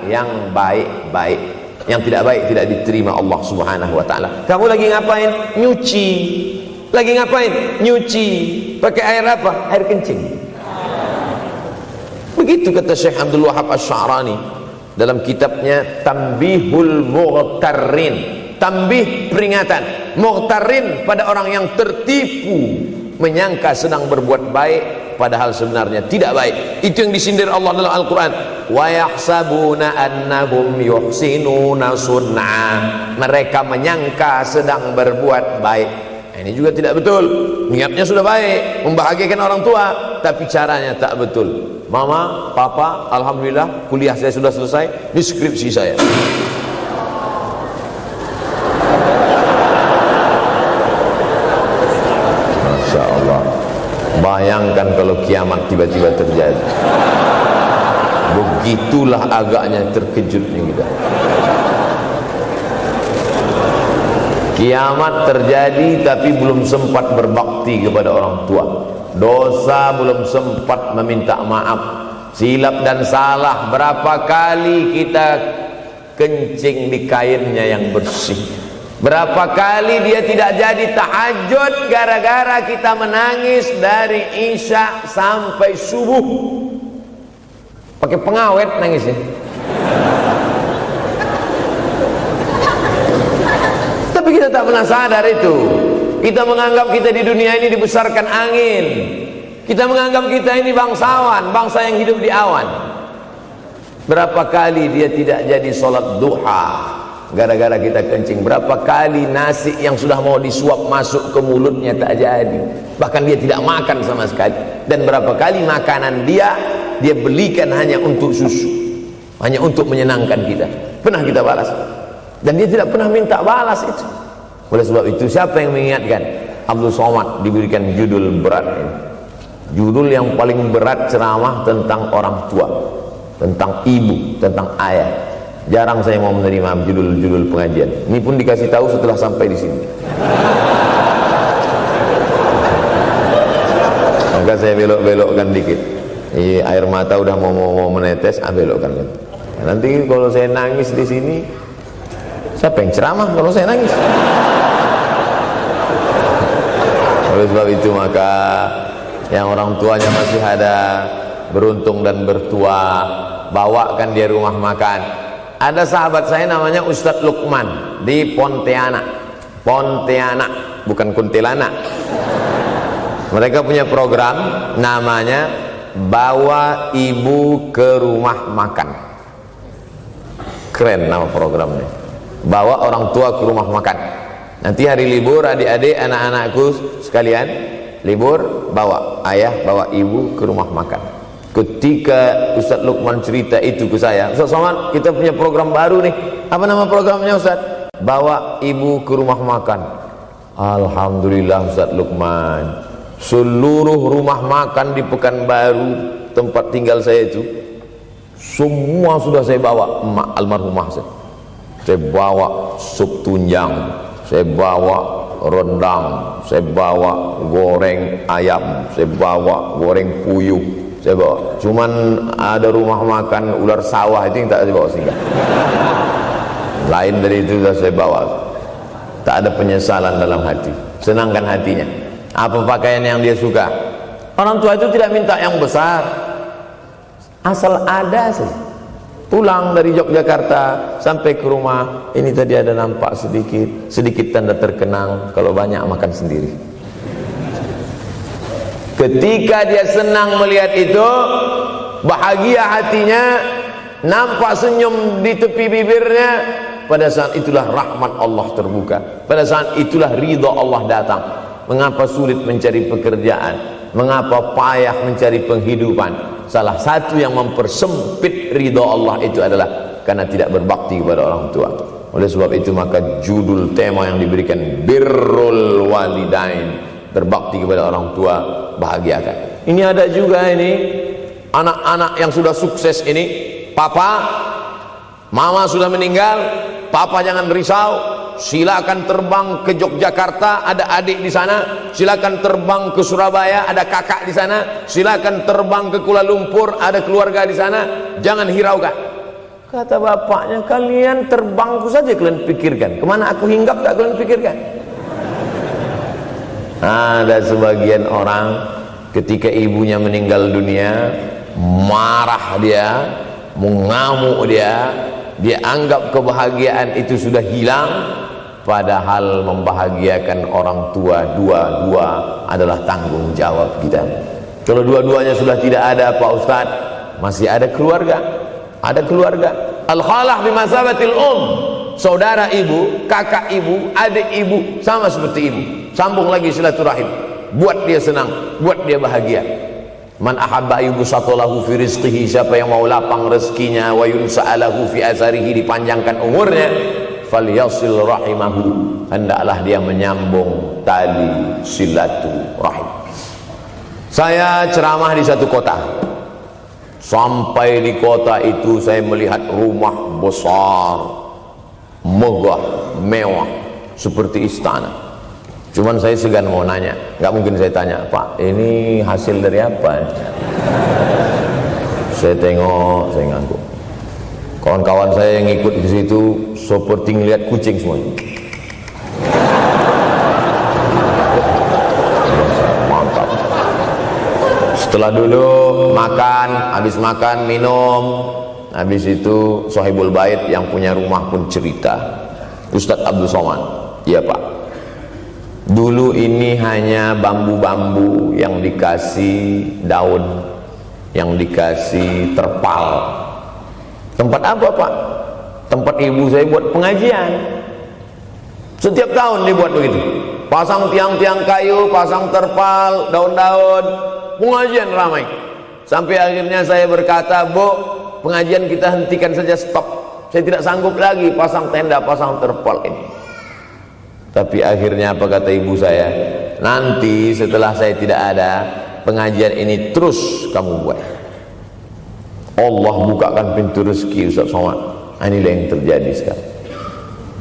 yang baik-baik. Yang tidak baik tidak diterima Allah Subhanahu wa taala. Kamu lagi ngapain? Nyuci. Lagi ngapain? Nyuci. Pakai air apa? Air kencing. Begitu kata Syekh Abdul Wahab Asy-Sya'rani dalam kitabnya Tanbihul Mughtarrin. Tanbih, peringatan. Mughtarrin, pada orang yang tertipu, menyangka sedang berbuat baik padahal sebenarnya tidak baik. Itu yang disindir Allah dalam Al-Quran. Wa yahsabuna annahum yuhsinuna sun'a. Mereka menyangka sedang berbuat baik. Ini juga tidak betul. Niatnya sudah baik, membahagiakan orang tua, tapi caranya tak betul. Mama, papa, alhamdulillah kuliah saya sudah selesai, ini skripsi saya. Masya Allah. Bayangkan kalau kiamat tiba-tiba terjadi. Begitulah agaknya terkejutnya kita. Kiamat terjadi tapi belum sempat berbakti kepada orang tua. Dosa belum sempat meminta maaf. Silap dan salah berapa kali kita kencing di kainnya yang bersih. Berapa kali dia tidak jadi tahajud gara-gara kita menangis dari Isya sampai subuh. Pakai pengawet nangisnya. Tapi kita tak pernah sadar itu. Kita menganggap kita di dunia ini dibesarkan angin. Kita menganggap kita ini bangsawan, bangsa yang hidup di awan. Berapa kali dia tidak jadi sholat duha gara-gara kita kencing. Berapa kali nasi yang sudah mau disuap masuk ke mulutnya tak jadi. Bahkan dia tidak makan sama sekali. Dan berapa kali makanan dia belikan hanya untuk susu, hanya untuk menyenangkan kita. Pernah kita balas. Dan dia tidak pernah minta balas itu. Oleh sebab itu, siapa yang mengingatkan? Abdul Somad diberikan judul berat ini. Judul yang paling berat ceramah tentang orang tua, tentang ibu, tentang ayah. Jarang saya mau menerima judul-judul pengajian. Ini pun dikasih tahu setelah sampai di sini. Maka saya belok-belokkan dikit. Air mata udah mau menetes, belokkan. Nanti kalau saya nangis di sini, siapa yang ceramah kalau saya nangis? Oleh sebab itu maka yang orang tuanya masih ada, beruntung dan bertua, bawakan dia rumah makan. Ada sahabat saya namanya Ustadz Lukman di Pontianak, bukan Kuntilanak. Mereka punya program namanya Bawa Ibu ke Rumah Makan. Keren nama programnya. Bawa orang tua ke rumah makan. Nanti hari libur adik-adik, anak-anakku sekalian libur, bawa ayah, bawa ibu ke rumah makan. Ketika Ustadz Lukman cerita itu ke saya, Ustadz Somad, kita punya program baru nih. Apa nama programnya Ustadz? Bawa ibu ke rumah makan. Alhamdulillah Ustadz Lukman, seluruh rumah makan di Pekanbaru tempat tinggal saya itu, semua sudah saya bawa emak almarhumah saya. Saya bawa sup tunjang, saya bawa rendang, saya bawa goreng ayam, saya bawa goreng puyuh, saya bawa. Cuman ada rumah makan ular sawah itu yang tak saya bawa singgah. Lain dari itu sudah saya bawa. Tak ada penyesalan dalam hati. Senangkan hatinya. Apa pakaian yang dia suka? Orang tua itu tidak minta yang besar, asal ada saja. Pulang dari Yogyakarta sampai ke rumah, ini tadi ada nampak sedikit tanda terkenang, kalau banyak makan sendiri. Ketika dia senang melihat itu, bahagia hatinya, nampak senyum di tepi bibirnya, pada saat itulah rahmat Allah terbuka, pada saat itulah ridha Allah datang. Mengapa sulit mencari pekerjaan, mengapa payah mencari penghidupan? Salah satu yang mempersempit ridha Allah itu adalah karena tidak berbakti kepada orang tua. Oleh sebab itu maka judul tema yang diberikan birrul walidain, berbakti kepada orang tua, bahagiakan. Ini ada juga ini anak-anak yang sudah sukses ini, papa, mama sudah meninggal, papa jangan risau, silakan terbang ke Yogyakarta, ada adik di sana. Silakan terbang ke Surabaya, ada kakak di sana. Silakan terbang ke Kuala Lumpur, ada keluarga di sana. Jangan hiraukan. Kata bapaknya, kalian terbangku saja kalian pikirkan. Kemana aku hinggap tak kalian pikirkan. Ada sebagian orang ketika ibunya meninggal dunia, marah dia, mengamuk dia anggap kebahagiaan itu sudah hilang. Padahal membahagiakan orang tua dua-dua adalah tanggung jawab kita. Kalau dua-duanya sudah tidak ada Pak Ustadz, masih ada keluarga. Ada keluarga. Al-khalah bimasabatil saudara ibu, kakak ibu, adik ibu, sama seperti ibu. Sambung lagi silaturahim, buat dia senang, buat dia bahagia. Man ahabba yubsatalahu fi rizqihi, siapa yang mau lapang rezekinya, wa yunsa'alahu fi azarihi, dipanjangkan umurnya, falyasil rahimahu, hendaklah dia menyambung tali silaturahim. Saya ceramah di satu kota. Sampai di kota itu saya melihat rumah besar, megah, mewah, seperti istana. Cuman saya segan mau nanya, nggak mungkin saya tanya, Pak, ini hasil dari apa? Saya tengok, saya ngangguk. Kawan-kawan saya yang ikut di situ seperti ngelihat kucing semuanya. Mantap. Setelah dulu makan, habis makan minum, habis itu Sohibul Bait yang punya rumah pun cerita, Ustadz Abdul Somad, iya Pak. Dulu ini hanya bambu-bambu yang dikasih daun, yang dikasih terpal. Tempat apa Pak? Tempat ibu saya buat pengajian. Setiap tahun dibuat begitu. Pasang tiang-tiang kayu, pasang terpal, daun-daun, pengajian ramai. Sampai akhirnya saya berkata, Bu, pengajian kita hentikan saja, stop. Saya tidak sanggup lagi pasang tenda, pasang terpal ini. Tapi akhirnya apa kata ibu saya? Nanti setelah saya tidak ada, pengajian ini terus kamu buat. Allah bukakan pintu rezeki Ustaz Somad. Inilah yang terjadi sekarang.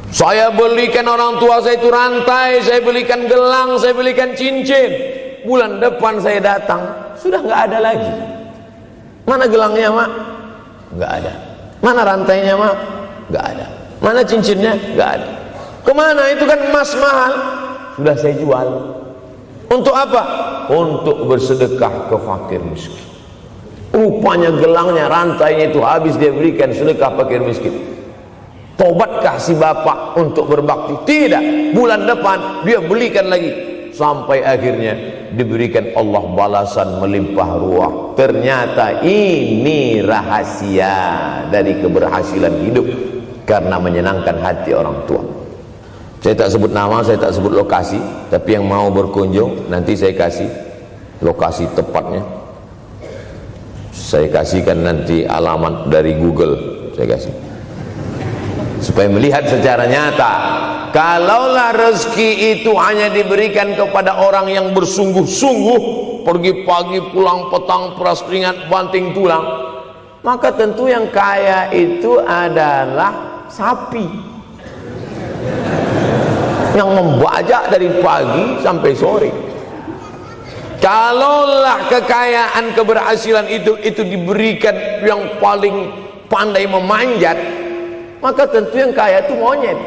Saya belikan orang tua saya itu rantai, saya belikan gelang, saya belikan cincin. Bulan depan saya datang, sudah nggak ada lagi. Mana gelangnya Mak? Nggak ada. Mana rantainya Mak? Nggak ada. Mana cincinnya? Nggak ada. Kemana? Itu kan emas mahal. Sudah saya jual. Untuk apa? Untuk bersedekah ke fakir miskin. Rupanya gelangnya, rantainya itu habis dia berikan sedekah fakir miskin. Tobatkah si bapak untuk berbakti? Tidak. Bulan depan dia belikan lagi. Sampai akhirnya diberikan Allah balasan melimpah ruah. Ternyata ini rahasia dari keberhasilan hidup, karena menyenangkan hati orang tua. Saya tak sebut nama, saya tak sebut lokasi, tapi yang mau berkunjung nanti saya kasih lokasi tepatnya. Saya kasihkan nanti alamat dari Google, saya kasih, supaya melihat secara nyata. Kalaulah rezeki itu hanya diberikan kepada orang yang bersungguh-sungguh, pergi pagi pulang petang, peras keringat banting tulang, maka tentu yang kaya itu adalah sapi. yang membajak dari pagi sampai sore. Kalaulah kekayaan, keberhasilan itu diberikan yang paling pandai memanjat, maka tentu yang kaya itu monyet.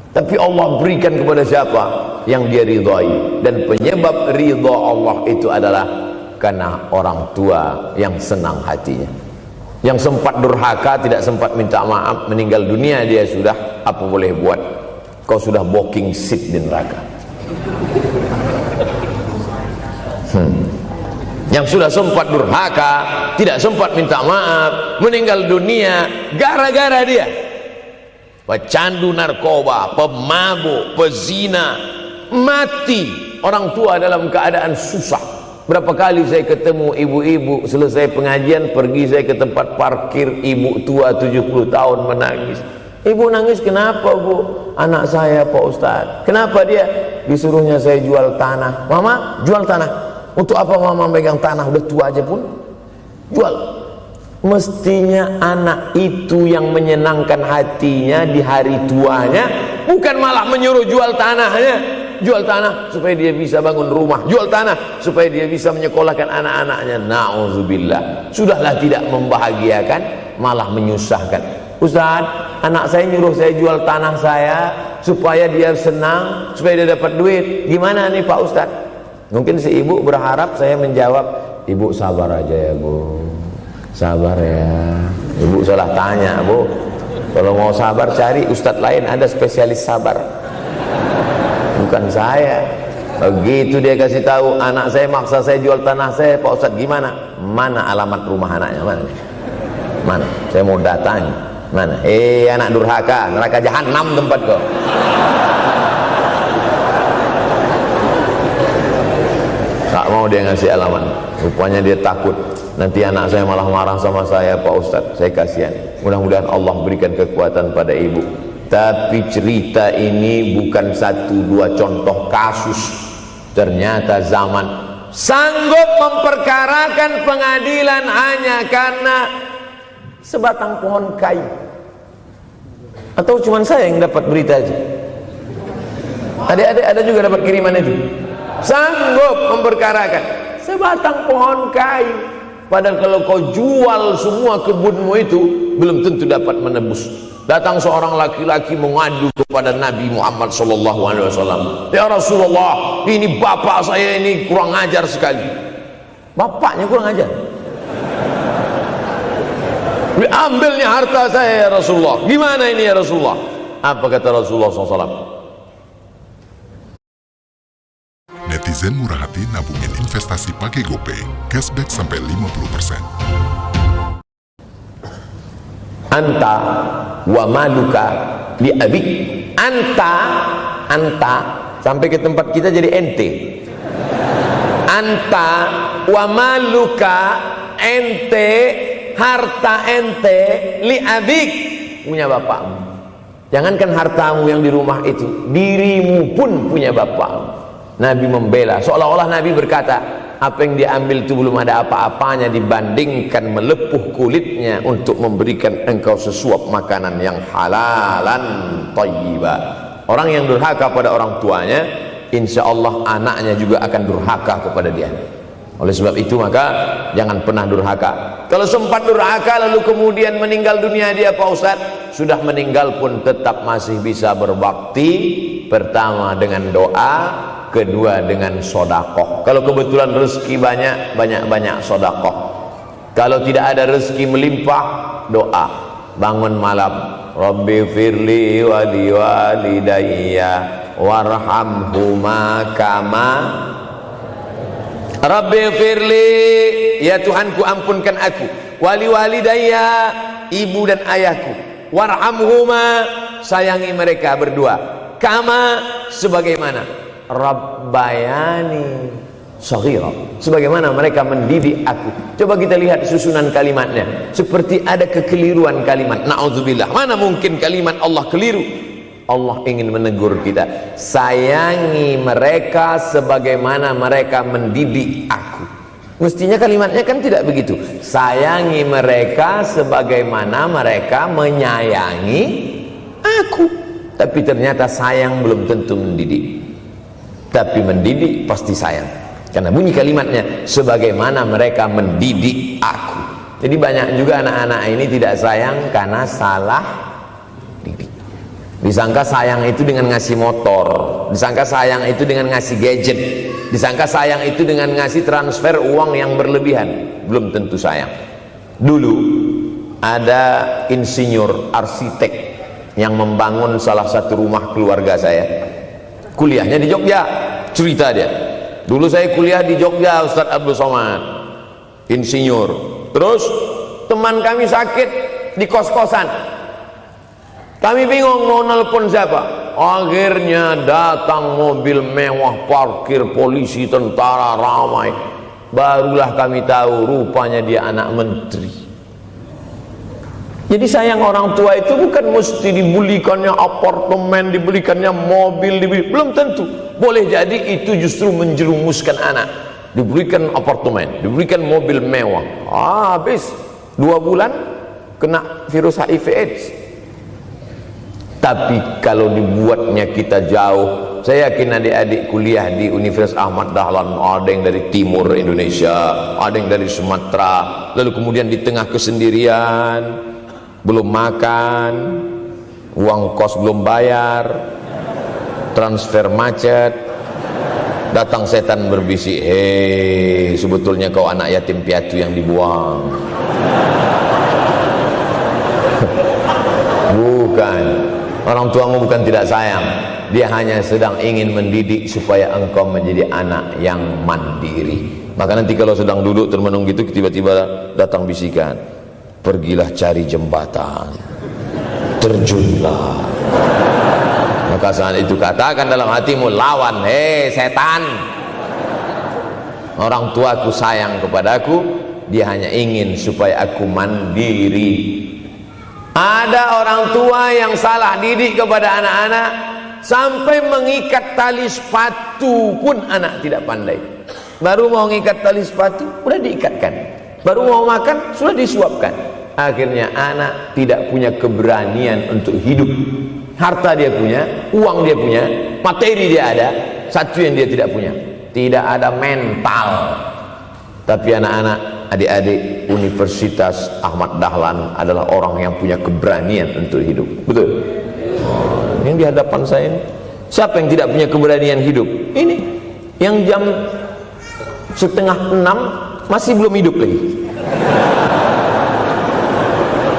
Tapi Allah berikan kepada siapa? Yang dia ridhai. Dan penyebab ridha Allah itu adalah karena orang tua yang senang hatinya. Yang sempat durhaka, tidak sempat minta maaf, meninggal dunia dia sudah, apa boleh buat? Kau sudah booking seat di neraka. Yang sudah sempat durhaka, tidak sempat minta maaf, meninggal dunia gara-gara dia pecandu narkoba, pemabuk, pezina, mati. Orang tua dalam keadaan susah. Berapa kali saya ketemu ibu-ibu selesai pengajian, pergi saya ke tempat parkir, ibu tua 70 tahun menangis. Ibu nangis kenapa bu? Anak saya Pak Ustadz. Kenapa dia? Disuruhnya saya jual tanah. Mama jual tanah. Untuk apa mama megang tanah? Udah tua aja pun jual. Mestinya anak itu yang menyenangkan hatinya di hari tuanya, bukan malah menyuruh jual tanahnya. Jual tanah supaya dia bisa bangun rumah, jual tanah supaya dia bisa menyekolahkan anak-anaknya. Na'udzubillah. Sudahlah tidak membahagiakan, malah menyusahkan. Ustaz, anak saya nyuruh saya jual tanah saya supaya dia senang, supaya dia dapat duit. Gimana nih Pak Ustaz? Mungkin si ibu berharap saya menjawab, ibu sabar aja ya bu, sabar ya. Ibu salah tanya bu. Kalau mau sabar cari ustadz lain, ada spesialis sabar, bukan saya. Begitu dia kasih tahu, anak saya maksa saya jual tanah saya, Pak Ustadz gimana? Mana alamat rumah anaknya? Mana? Saya mau datang. Mana? Anak durhaka, neraka jahanam tempat kau. Tak mau dia ngasih alamat. Rupanya dia takut nanti anak saya malah marah sama saya, Pak Ustadz. Saya kasihan. Mudah-mudahan Allah berikan kekuatan pada ibu. Tapi cerita ini bukan satu dua contoh kasus. Ternyata zaman sanggup memperkarakan pengadilan hanya karena sebatang pohon kayu. Atau cuma saya yang dapat berita aja? Adik-adik ada juga dapat kiriman itu? Sanggup memperkarakan sebatang pohon kayu. Padahal kalau kau jual semua kebunmu itu, belum tentu dapat menebus. Datang seorang laki-laki mengadu kepada Nabi Muhammad SAW. Ya Rasulullah, ini bapak saya ini kurang ajar sekali. Bapaknya kurang ajar? Diambilnya harta saya ya Rasulullah. Gimana ini ya Rasulullah? Apa kata Rasulullah SAW? Netizen murah hati nabungin investasi pakai GoPay, cashback sampai 50%. Anta wa maluka li abik. Anta sampai ke tempat kita jadi ente. Anta wa maluka, ente, harta ente, li abik, punya bapakmu. Jangankan hartamu yang di rumah itu, dirimu pun punya bapakmu. Nabi membela, seolah-olah Nabi berkata, apa yang diambil itu belum ada apa-apanya dibandingkan melepuh kulitnya untuk memberikan engkau sesuap makanan yang halalan thayyibah. Orang yang durhaka pada orang tuanya, insya Allah anaknya juga akan durhaka kepada dia. Oleh sebab itu maka jangan pernah durhaka. Kalau sempat durhaka lalu kemudian meninggal dunia dia, Pak Ustadz, sudah meninggal pun tetap masih bisa berbakti. Pertama dengan doa, kedua dengan sodakoh. Kalau kebetulan rezeki banyak sodakoh. Kalau tidak ada rezeki melimpah, doa. Bangun malam, Rabbi firli wali walidayya warhamhuma kama Rabbi firli, ya Tuhanku ampunkan aku, wali walidayya, ibu dan ayahku, warhamhuma, sayangi mereka berdua, kama, sebagaimana Rabbayani shaghira, sebagaimana mereka mendidik aku. Coba kita lihat susunan kalimatnya, seperti ada kekeliruan kalimat. Na'udzubillah, mana mungkin kalimat Allah keliru. Allah ingin menegur kita, sayangi mereka sebagaimana mereka mendidik aku. Mestinya kalimatnya kan tidak begitu, sayangi mereka sebagaimana mereka menyayangi aku. Tapi ternyata sayang belum tentu mendidik, tapi mendidik pasti sayang. Karena bunyi kalimatnya, sebagaimana mereka mendidik aku. Jadi banyak juga anak-anak ini tidak sayang karena salah didik. Disangka sayang itu dengan ngasih motor, disangka sayang itu dengan ngasih gadget, disangka sayang itu dengan ngasih transfer uang yang berlebihan. Belum tentu sayang. Dulu ada insinyur arsitek yang membangun salah satu rumah keluarga saya. Kuliahnya di Jogja. Cerita dia, dulu saya kuliah di Jogja, Ustadz Abdul Somad, insinyur. Terus teman kami sakit di kos-kosan, kami bingung mau nelpon siapa. Akhirnya datang mobil mewah, parkir polisi, tentara, ramai. Barulah kami tahu rupanya dia anak menteri. Jadi sayang orang tua itu bukan mesti dibelikannya apartemen, dibelikannya mobil, belum tentu. Boleh jadi itu justru menjerumuskan anak. Diberikan apartemen, diberikan mobil mewah, habis 2 bulan kena virus HIV AIDS. Tapi kalau dibuatnya kita jauh, saya yakin adik-adik kuliah di Universitas Ahmad Dahlan, ada yang dari timur Indonesia, ada yang dari Sumatera, lalu kemudian di tengah kesendirian, belum makan, uang kos belum bayar, transfer macet, datang setan berbisik, hei, sebetulnya kau anak yatim piatu yang dibuang. Bukan, orang tuamu bukan tidak sayang, dia hanya sedang ingin mendidik supaya engkau menjadi anak yang mandiri. Maka nanti kalau sedang duduk termenung gitu, tiba-tiba datang bisikan, pergilah cari jembatan, terjunlah. Maka saat itu katakan dalam hatimu, lawan, hei setan. Orang tuaku sayang kepadaku, dia hanya ingin supaya aku mandiri. Ada orang tua yang salah didik kepada anak-anak, sampai mengikat tali sepatu pun anak tidak pandai. Baru mau mengikat tali sepatu, sudah diikatkan. Baru mau makan, sudah disuapkan. Akhirnya anak tidak punya keberanian untuk hidup. Harta dia punya, uang dia punya, materi dia ada, satu yang dia tidak punya, tidak ada mental. Tapi anak-anak, adik-adik Universitas Ahmad Dahlan adalah orang yang punya keberanian untuk hidup. Betul? Yang di hadapan saya ini, siapa yang tidak punya keberanian hidup? Ini yang jam 5:30 masih belum hidup lagi.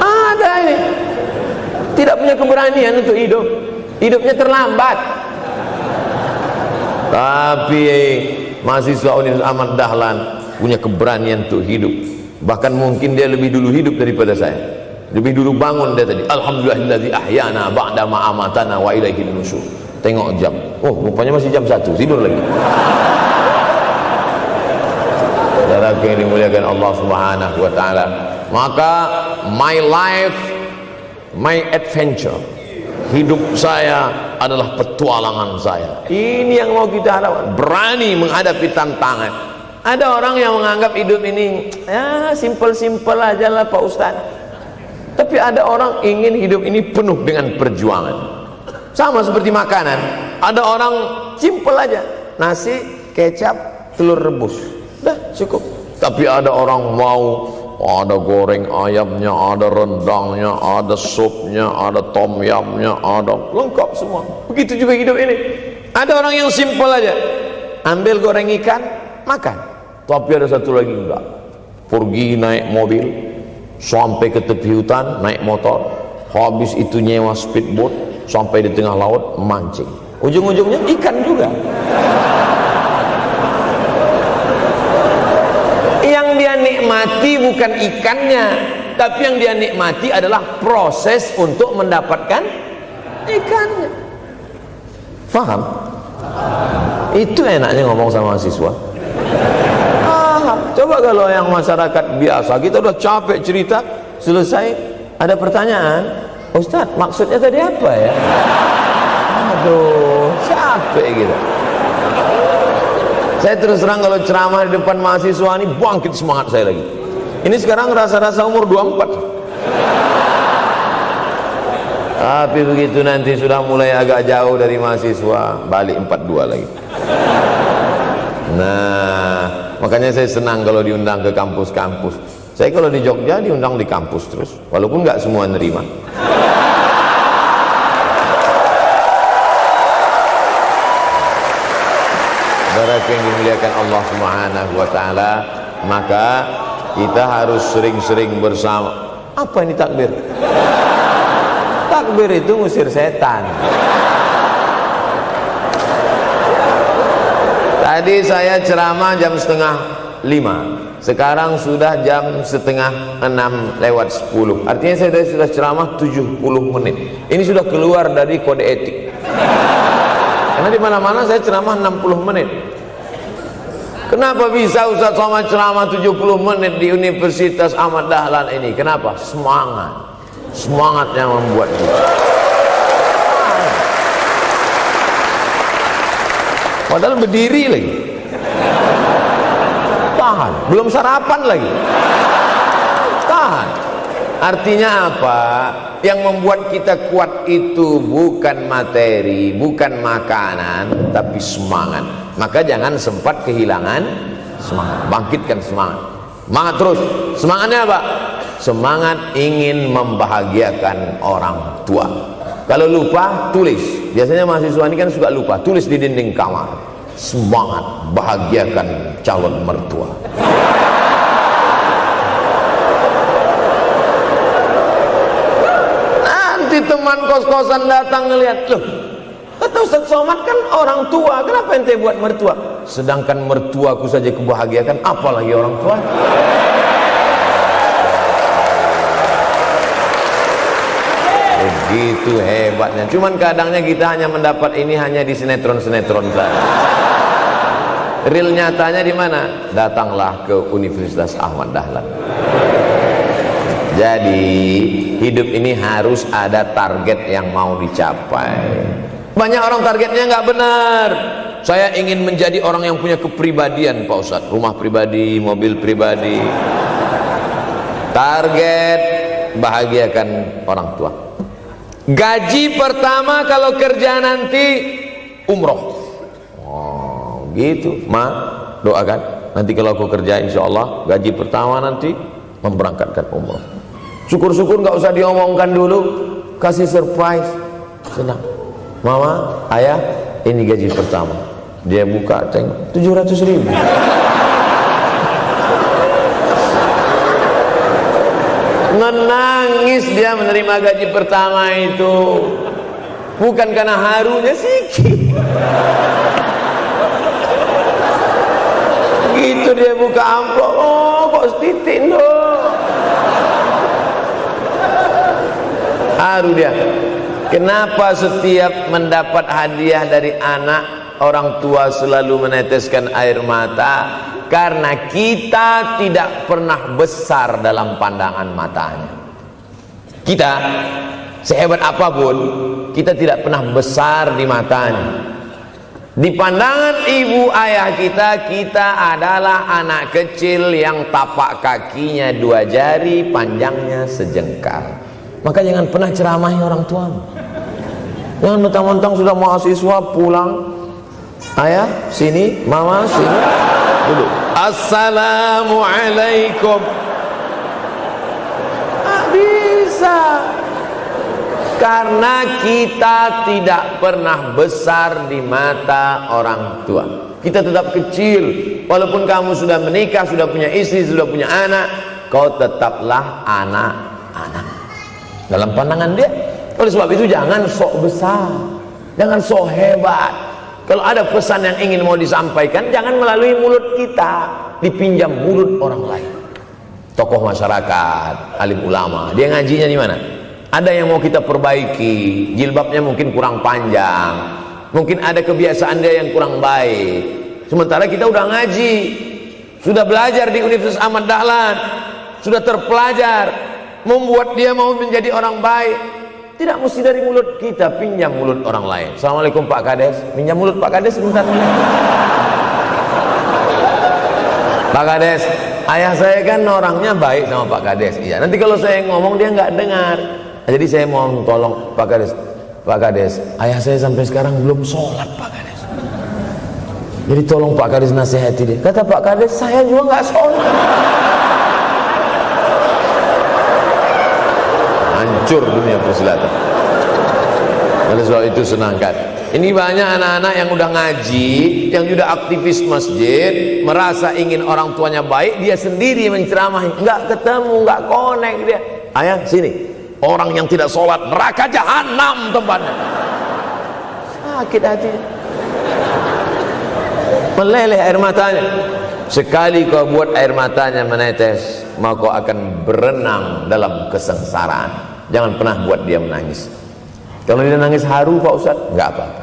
Ada ini tidak punya keberanian untuk hidup, hidupnya terlambat. Tapi mahasiswa Universitas Ahmad Dahlan punya keberanian untuk hidup. Bahkan mungkin dia lebih dulu hidup daripada saya. Lebih dulu bangun dia tadi. Alhamdulillahillazi ahyana ba'da ma amatana wa ilaihin nusyur. Tengok jam. Oh, rupanya masih jam 1, tidur lagi. Saudara yang dimuliakan Allah Subhanahu wa taala. Maka my life, my adventure, hidup saya adalah petualangan saya. Ini yang mau kita harapkan, berani menghadapi tantangan. Ada orang yang menganggap hidup ini ya simpel-simpel aja lah Pak Ustadz. Tapi ada orang ingin hidup ini penuh dengan perjuangan. Sama seperti makanan, ada orang simpel aja, nasi, kecap, telur rebus, udah cukup. Tapi ada orang mau ada goreng ayamnya, ada rendangnya, ada supnya, ada tom yamnya, ada lengkap semua. Begitu juga hidup ini. Ada orang yang simpel aja, ambil goreng ikan, makan. Tapi ada satu lagi enggak, pergi naik mobil sampai ke tepi hutan, naik motor, habis itu nyewa speedboat sampai di tengah laut mancing, ujung-ujungnya ikan juga. Yang dia nikmati bukan ikannya, tapi yang dia nikmati adalah proses untuk mendapatkan ikannya. Faham? Itu enaknya ngomong sama mahasiswa. Coba kalau yang masyarakat biasa, kita udah capek cerita, selesai ada pertanyaan, Ustadz maksudnya tadi apa ya? Aduh, capek gitu. Saya terus terang kalau ceramah di depan mahasiswa ini bangkit semangat saya lagi. Ini sekarang rasa-rasa umur 24. Tapi begitu nanti sudah mulai agak jauh dari mahasiswa, balik 42 lagi. Nah, makanya saya senang kalau diundang ke kampus-kampus. Saya kalau di Jogja diundang di kampus terus, walaupun nggak semua nerima. Saudara yang dimuliakan Allah Subhanahu wa taala, maka kita harus sering-sering bersama. Apa ini takbir? Takbir itu ngusir setan. Tadi saya ceramah jam 4:30, sekarang sudah jam 5:30 artinya saya sudah ceramah 70 menit. Ini sudah keluar dari kode etik, karena di mana-mana saya ceramah 60 menit. Kenapa bisa Ustaz Somad ceramah 70 menit di Universitas Ahmad Dahlan ini? Kenapa? Semangat yang membuat kita. Padahal berdiri lagi, tahan, belum sarapan lagi, tahan. Artinya apa? Yang membuat kita kuat itu bukan materi, bukan makanan, tapi semangat. Maka jangan sempat kehilangan semangat, bangkitkan semangat. Semangat terus. Semangatnya apa? Semangat ingin membahagiakan orang tua. Kalau lupa, tulis. Biasanya mahasiswa ini kan suka lupa, tulis di dinding kamar. Semangat bahagiakan calon mertua. Nanti teman kos-kosan datang ngelihat, loh, kata Ustaz Somad kan orang tua, kenapa ente buat mertua? Sedangkan mertuaku saja kebahagiakan, apalagi orang tua. Begitu hebatnya. Cuman kadangnya kita hanya mendapat ini hanya di sinetron-sinetron saja. Real nyatanya di mana? Datanglah ke Universitas Ahmad Dahlan. Jadi hidup ini harus ada target yang mau dicapai. Banyak orang targetnya nggak benar. Saya ingin menjadi orang yang punya kepribadian, Pak Ustadz, rumah pribadi, mobil pribadi. Target bahagiakan orang tua. Gaji pertama kalau kerja nanti umroh. Oh, gitu, Ma. Doakan. Nanti kalau aku kerja, insya Allah gaji pertama nanti memberangkatkan umroh. Syukur-syukur nggak usah diomongkan dulu, kasih surprise, senang. Mama, ayah, ini gaji pertama. Dia buka, tengok 700.000. Menangis dia menerima gaji pertama itu, bukan karena harunya sikit. Gitu dia buka amplop, oh kok setitik loh. Haru dia. Kenapa setiap mendapat hadiah dari anak, orang tua selalu meneteskan air mata? Karena kita tidak pernah besar dalam pandangan matanya. Kita sehebat apapun, kita tidak pernah besar di matanya. Di pandangan ibu ayah kita, kita adalah anak kecil yang tapak kakinya 2 jari, panjangnya sejengkal. Maka jangan pernah ceramahi orang tuamu. Jangan mentang-mentang sudah mahasiswa pulang, ayah sini, mama sini, dulu assalamualaikum. Bisa, karena kita tidak pernah besar di mata orang tua. Kita tetap kecil, walaupun kamu sudah menikah, sudah punya istri, sudah punya anak, kau tetaplah anak-anak dalam pandangan dia. Oleh sebab itu jangan sok besar, jangan sok hebat. Kalau ada pesan yang ingin mau disampaikan, jangan melalui mulut kita, dipinjam mulut orang lain. Tokoh masyarakat, alim ulama, dia ngajinya di mana? Ada yang mau kita perbaiki, jilbabnya mungkin kurang panjang, mungkin ada kebiasaan dia yang kurang baik. Sementara kita udah ngaji, sudah belajar di Universitas Ahmad Dahlan, sudah terpelajar, membuat dia mau menjadi orang baik. Tidak mesti dari mulut kita, pinjam mulut orang lain. Assalamualaikum Pak Kades, pinjam mulut Pak Kades sebentar. Pak Kades, ayah saya kan orangnya baik sama Pak Kades. Iya, nanti kalau saya ngomong dia nggak dengar. Jadi saya mohon tolong Pak Kades, Pak Kades, ayah saya sampai sekarang belum sholat Pak Kades. Jadi tolong Pak Kades nasihati dia. Kata Pak Kades, saya juga nggak sholat. Hancur dunia persilatan. Oleh sebab itu senangkan. Ini banyak anak-anak yang udah ngaji, yang sudah aktivis masjid, merasa ingin orang tuanya baik, dia sendiri menceramahi, nggak ketemu, nggak connect dia. Ayah sini, orang yang tidak sholat neraka jahanam tempatnya. Sakit hati, meleleh air matanya. Sekali kau buat air matanya menetes, maka kau akan berenang dalam kesengsaraan. Jangan pernah buat dia menangis. Kalau dia nangis haru Pak Ustadz, nggak apa-apa.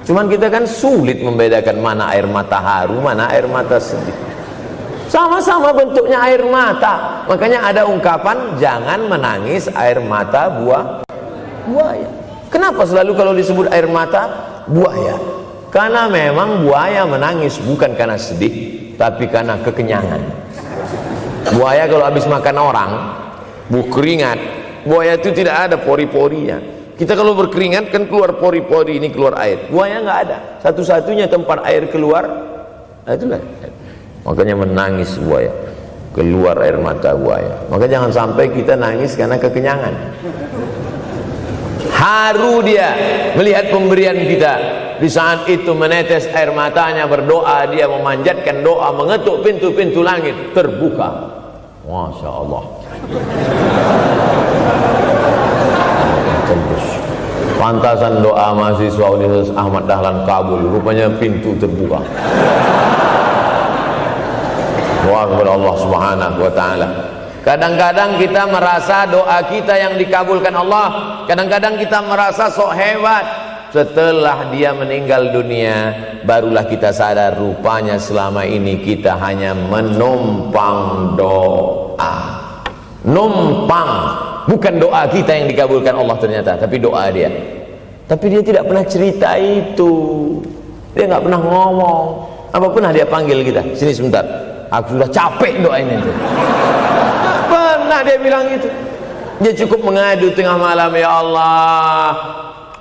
Cuman kita kan sulit membedakan mana air mata haru, mana air mata sedih. Sama-sama bentuknya air mata. Makanya ada ungkapan jangan menangis air mata buaya. Kenapa selalu kalau disebut air mata buaya? Karena memang buaya menangis bukan karena sedih, tapi karena kekenyangan. Buaya kalau habis makan orang, keringat, buaya itu tidak ada pori-porinya. Kita kalau berkeringat kan keluar pori-pori, ini keluar air. Buaya nggak ada. Satu-satunya tempat air keluar, nah itulah. Makanya menangis buaya, keluar air mata buaya. Maka jangan sampai kita nangis karena kekenyangan. Haru dia melihat pemberian kita. Di saat itu menetes air matanya, berdoa, dia memanjatkan doa, mengetuk pintu-pintu langit, terbuka. Masya Allah. Pantasan doa mahasiswa Universitas Ahmad Dahlan kabul, rupanya pintu terbuka. Doa kepada Allah Subhanahu wa taala. Kadang-kadang kita merasa doa kita yang dikabulkan Allah, kadang-kadang kita merasa sok hebat. Setelah dia meninggal dunia, barulah kita sadar rupanya selama ini kita hanya menumpang doa. Numpang, bukan doa kita yang dikabulkan Allah ternyata, tapi doa dia. Tapi dia tidak pernah cerita itu, dia nggak pernah ngomong. Apa pernah dia panggil kita, sini sebentar, aku sudah capek doain itu. Pernah dia bilang itu. Dia cukup mengadu tengah malam, ya Allah,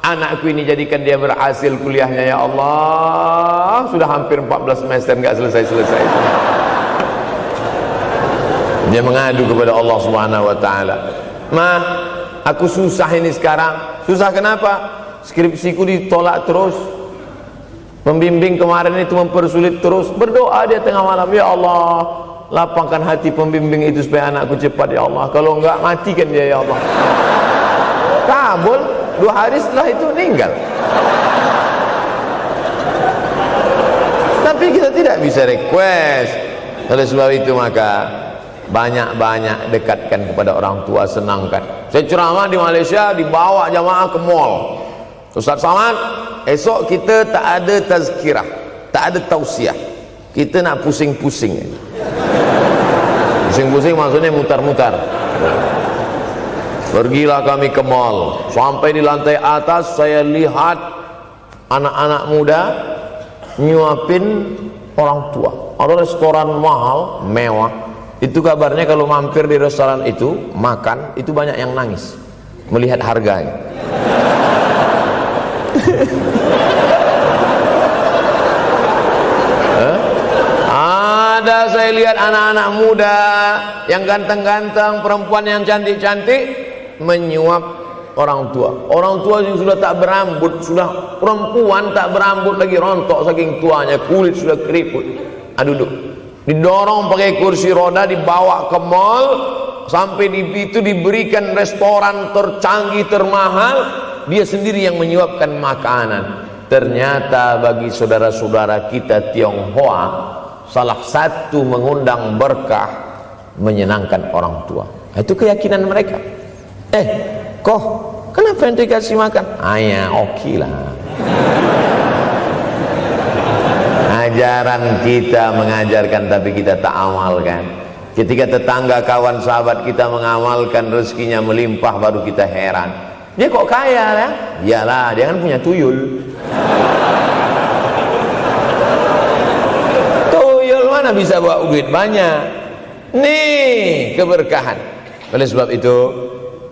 anakku ini jadikan dia berhasil kuliahnya, ya Allah. Sudah hampir 14 semester nggak selesai-selesai. Dia mengadu kepada Allah Subhanahu wa taala. Ma, aku susah ini sekarang. Susah kenapa? Skripsiku ditolak terus. Pembimbing kemarin itu mempersulit terus. Berdoa dia tengah malam, ya Allah, lapangkan hati pembimbing itu supaya anakku cepat, ya Allah. Kalau enggak, matikan dia, ya Allah. Kabul, 2 hari setelah itu meninggal. Tapi kita tidak bisa request. Oleh sebab itu maka banyak-banyak dekatkan kepada orang tua, senangkan. Saya ceramah di Malaysia, dibawa jamaah ke mall. Ustaz Samad, esok kita tak ada tazkirah, tak ada tausiah. Kita nak pusing-pusing. Pusing-pusing maksudnya mutar-mutar. Pergilah kami ke mall. Sampai di lantai atas saya lihat anak-anak muda nyuapin orang tua. Ada restoran mahal, mewah. Itu kabarnya kalau mampir di restoran itu makan, itu banyak yang nangis melihat harganya. Ada saya lihat anak-anak muda yang ganteng-ganteng, perempuan yang cantik-cantik menyuap orang tua. Orang tua yang sudah tak berambut, sudah perempuan tak berambut lagi, rontok saking tuanya, kulit sudah keriput. Duduk, didorong pakai kursi roda, dibawa ke mall, sampai di situ diberikan restoran tercanggih, termahal, dia sendiri yang menyuapkan makanan. Ternyata bagi saudara-saudara kita Tionghoa, salah satu mengundang berkah menyenangkan orang tua. Itu keyakinan mereka. Kok kenapa yang dikasih makan? Ya oke lah. Ajaran kita mengajarkan tapi kita tak amalkan. Ketika tetangga, kawan, sahabat kita mengamalkan, rezekinya melimpah, baru kita heran. Dia kok kaya ya? Iyalah, dia kan punya tuyul. Tuyul mana bisa bawa duit banyak? Nih keberkahan. Oleh sebab itu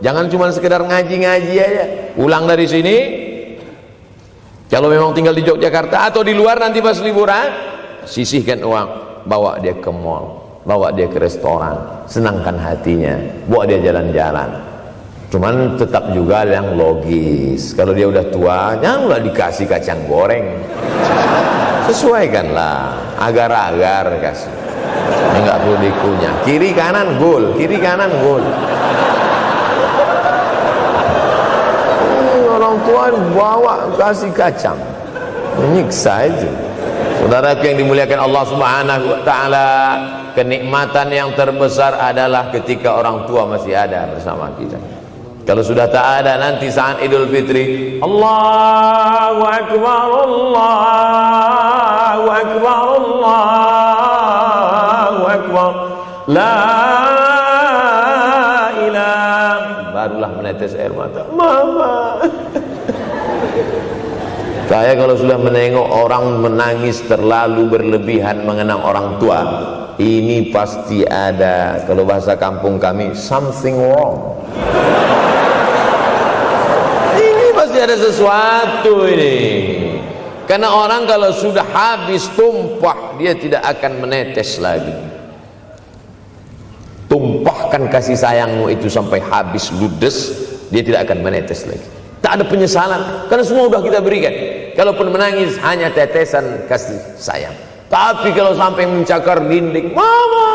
Jangan cuma sekedar ngaji-ngaji aja. Pulang dari sini, kalau memang tinggal di Yogyakarta atau di luar nanti pas liburan, sisihkan uang, bawa dia ke mall, bawa dia ke restoran, senangkan hatinya, bawa dia jalan-jalan. Cuman tetap juga yang logis. Kalau dia udah tua, janganlah dikasih kacang goreng. Sesuaikanlah, agar-agar kasih. Enggak perlu dikunyah. Kiri kanan gol, kiri kanan gol. Orang tua bawa kasih kacang, menyiksa itu. Saudaraku yang dimuliakan Allah Subhanahu wa taala, kenikmatan yang terbesar adalah ketika orang tua masih ada bersama kita. Kalau sudah tak ada, nanti saat Idul Fitri, Allahu Akbar, Allahu Akbar, Allahu Akbar, la ilaha, barulah menetes air mata. Mama. Saya kalau sudah menengok orang menangis terlalu berlebihan mengenang orang tua, ini pasti ada, kalau bahasa kampung kami, something wrong. Ini pasti ada sesuatu ini. Karena orang kalau sudah habis tumpah, dia tidak akan menetes lagi. Tumpahkan kasih sayangmu itu sampai habis ludes, dia tidak akan menetes lagi. Tak ada penyesalan, karena semua sudah kita berikan. Kalaupun menangis hanya tetesan kasih sayang. Tapi kalau sampai mencakar dinding, mama,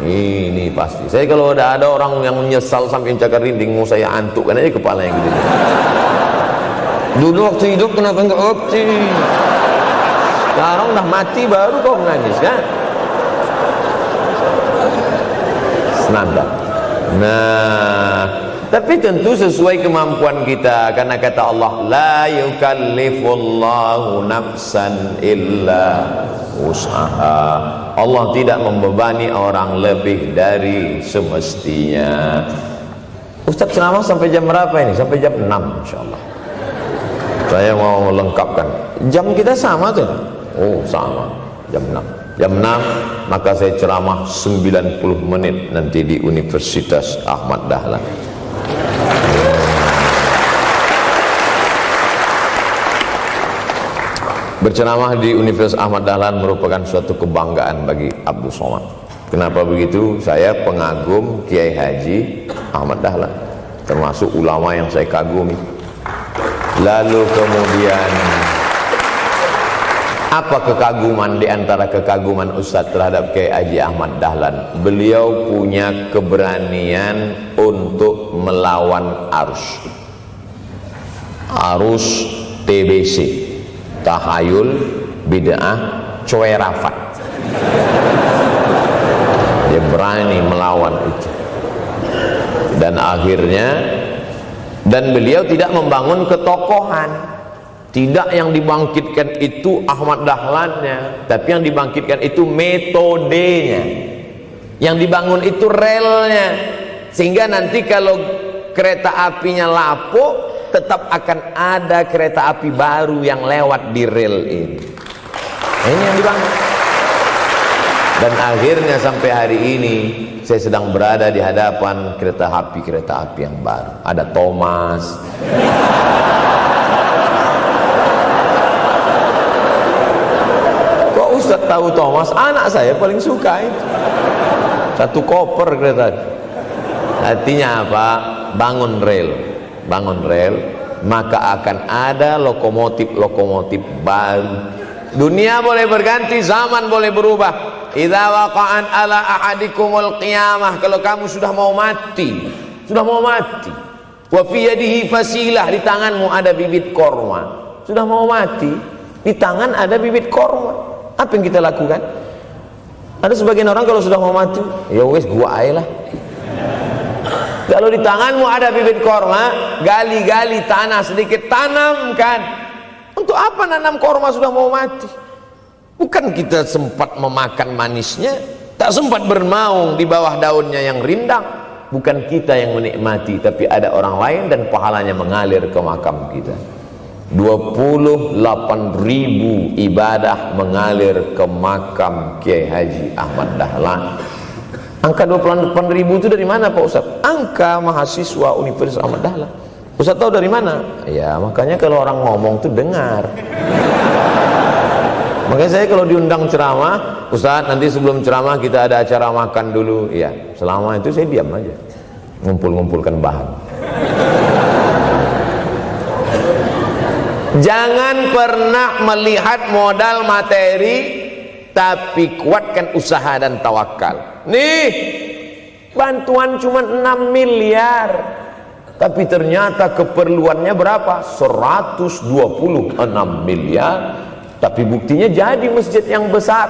ini pasti. Saya kalau ada orang yang menyesal sampai mencakar dinding, mau saya antukkan aja kepala yang gede. Dulu waktu hidup kenapa enggak opti? Sekarang udah mati baru kau menangis kan? Senanda. Nah, tapi tentu sesuai kemampuan kita, karena kata Allah, la yukallifullahu nafsan illa wus'aha. Allah tidak membebani orang lebih dari semestinya. Ustaz ceramah sampai jam berapa ini? Sampai jam 6 insyaallah. Saya mau lengkapkan. Jam kita sama tuh. Oh, sama. Jam 6. Jam 6 maka saya ceramah 90 menit nanti di Universitas Ahmad Dahlan. Berceramah di Universitas Ahmad Dahlan merupakan suatu kebanggaan bagi Abdul Somad. Kenapa begitu? Saya pengagum Kiai Haji Ahmad Dahlan, termasuk ulama yang saya kagumi. Lalu kemudian apa kekaguman di antara kekaguman Ustadz terhadap Kiai Haji Ahmad Dahlan? Beliau punya keberanian untuk melawan arus TBC, tahayul, bid'ah, coerafat. Dia berani melawan itu. Dan akhirnya, dan beliau tidak membangun ketokohan. Tidak yang dibangkitkan itu Ahmad Dahlannya, tapi yang dibangkitkan itu metodenya. Yang dibangun itu relnya. Sehingga nanti kalau kereta apinya lapuk, tetap akan ada kereta api baru yang lewat di rel ini. Ini yang dibangun. Dan akhirnya sampai hari ini saya sedang berada di hadapan kereta api yang baru. Ada Thomas. Kok Ustaz tahu Thomas? Anak saya paling suka itu. Satu koper kereta. Artinya apa? Bangun rel, maka akan ada lokomotif baru. Dunia boleh berganti, zaman boleh berubah. Idza waqa'an ala ahadikumul qiyamah, kalau kamu sudah mau mati, wa fi yadihi fasilah, di tanganmu ada bibit korma. Sudah mau mati, di tangan ada bibit korma. Apa yang kita lakukan? Ada sebagian orang kalau sudah mau mati, ya wes gua aja lah. Kalau di tanganmu ada bibit korma, gali-gali tanah sedikit, tanamkan. Untuk apa nanam korma sudah mau mati? Bukan kita sempat memakan manisnya, tak sempat bermaung di bawah daunnya yang rindang. Bukan kita yang menikmati, tapi ada orang lain dan pahalanya mengalir ke makam kita. 28.000 ibadah mengalir ke makam Kiai Haji Ahmad Dahlan. Angka 28.000 itu dari mana Pak Ustaz? Angka mahasiswa Universitas Ahmad Dahlan. Ustaz tahu dari mana? Ya makanya kalau orang ngomong tuh dengar. Makanya saya kalau diundang ceramah, Ustaz nanti sebelum ceramah kita ada acara makan dulu. Iya, selama itu saya diam aja, ngumpul-ngumpulkan bahan. Jangan pernah melihat modal materi, tapi kuatkan usaha dan tawakal. Nih, bantuan cuma 6 miliar, tapi ternyata keperluannya berapa? 126 miliar. Tapi buktinya jadi masjid yang besar.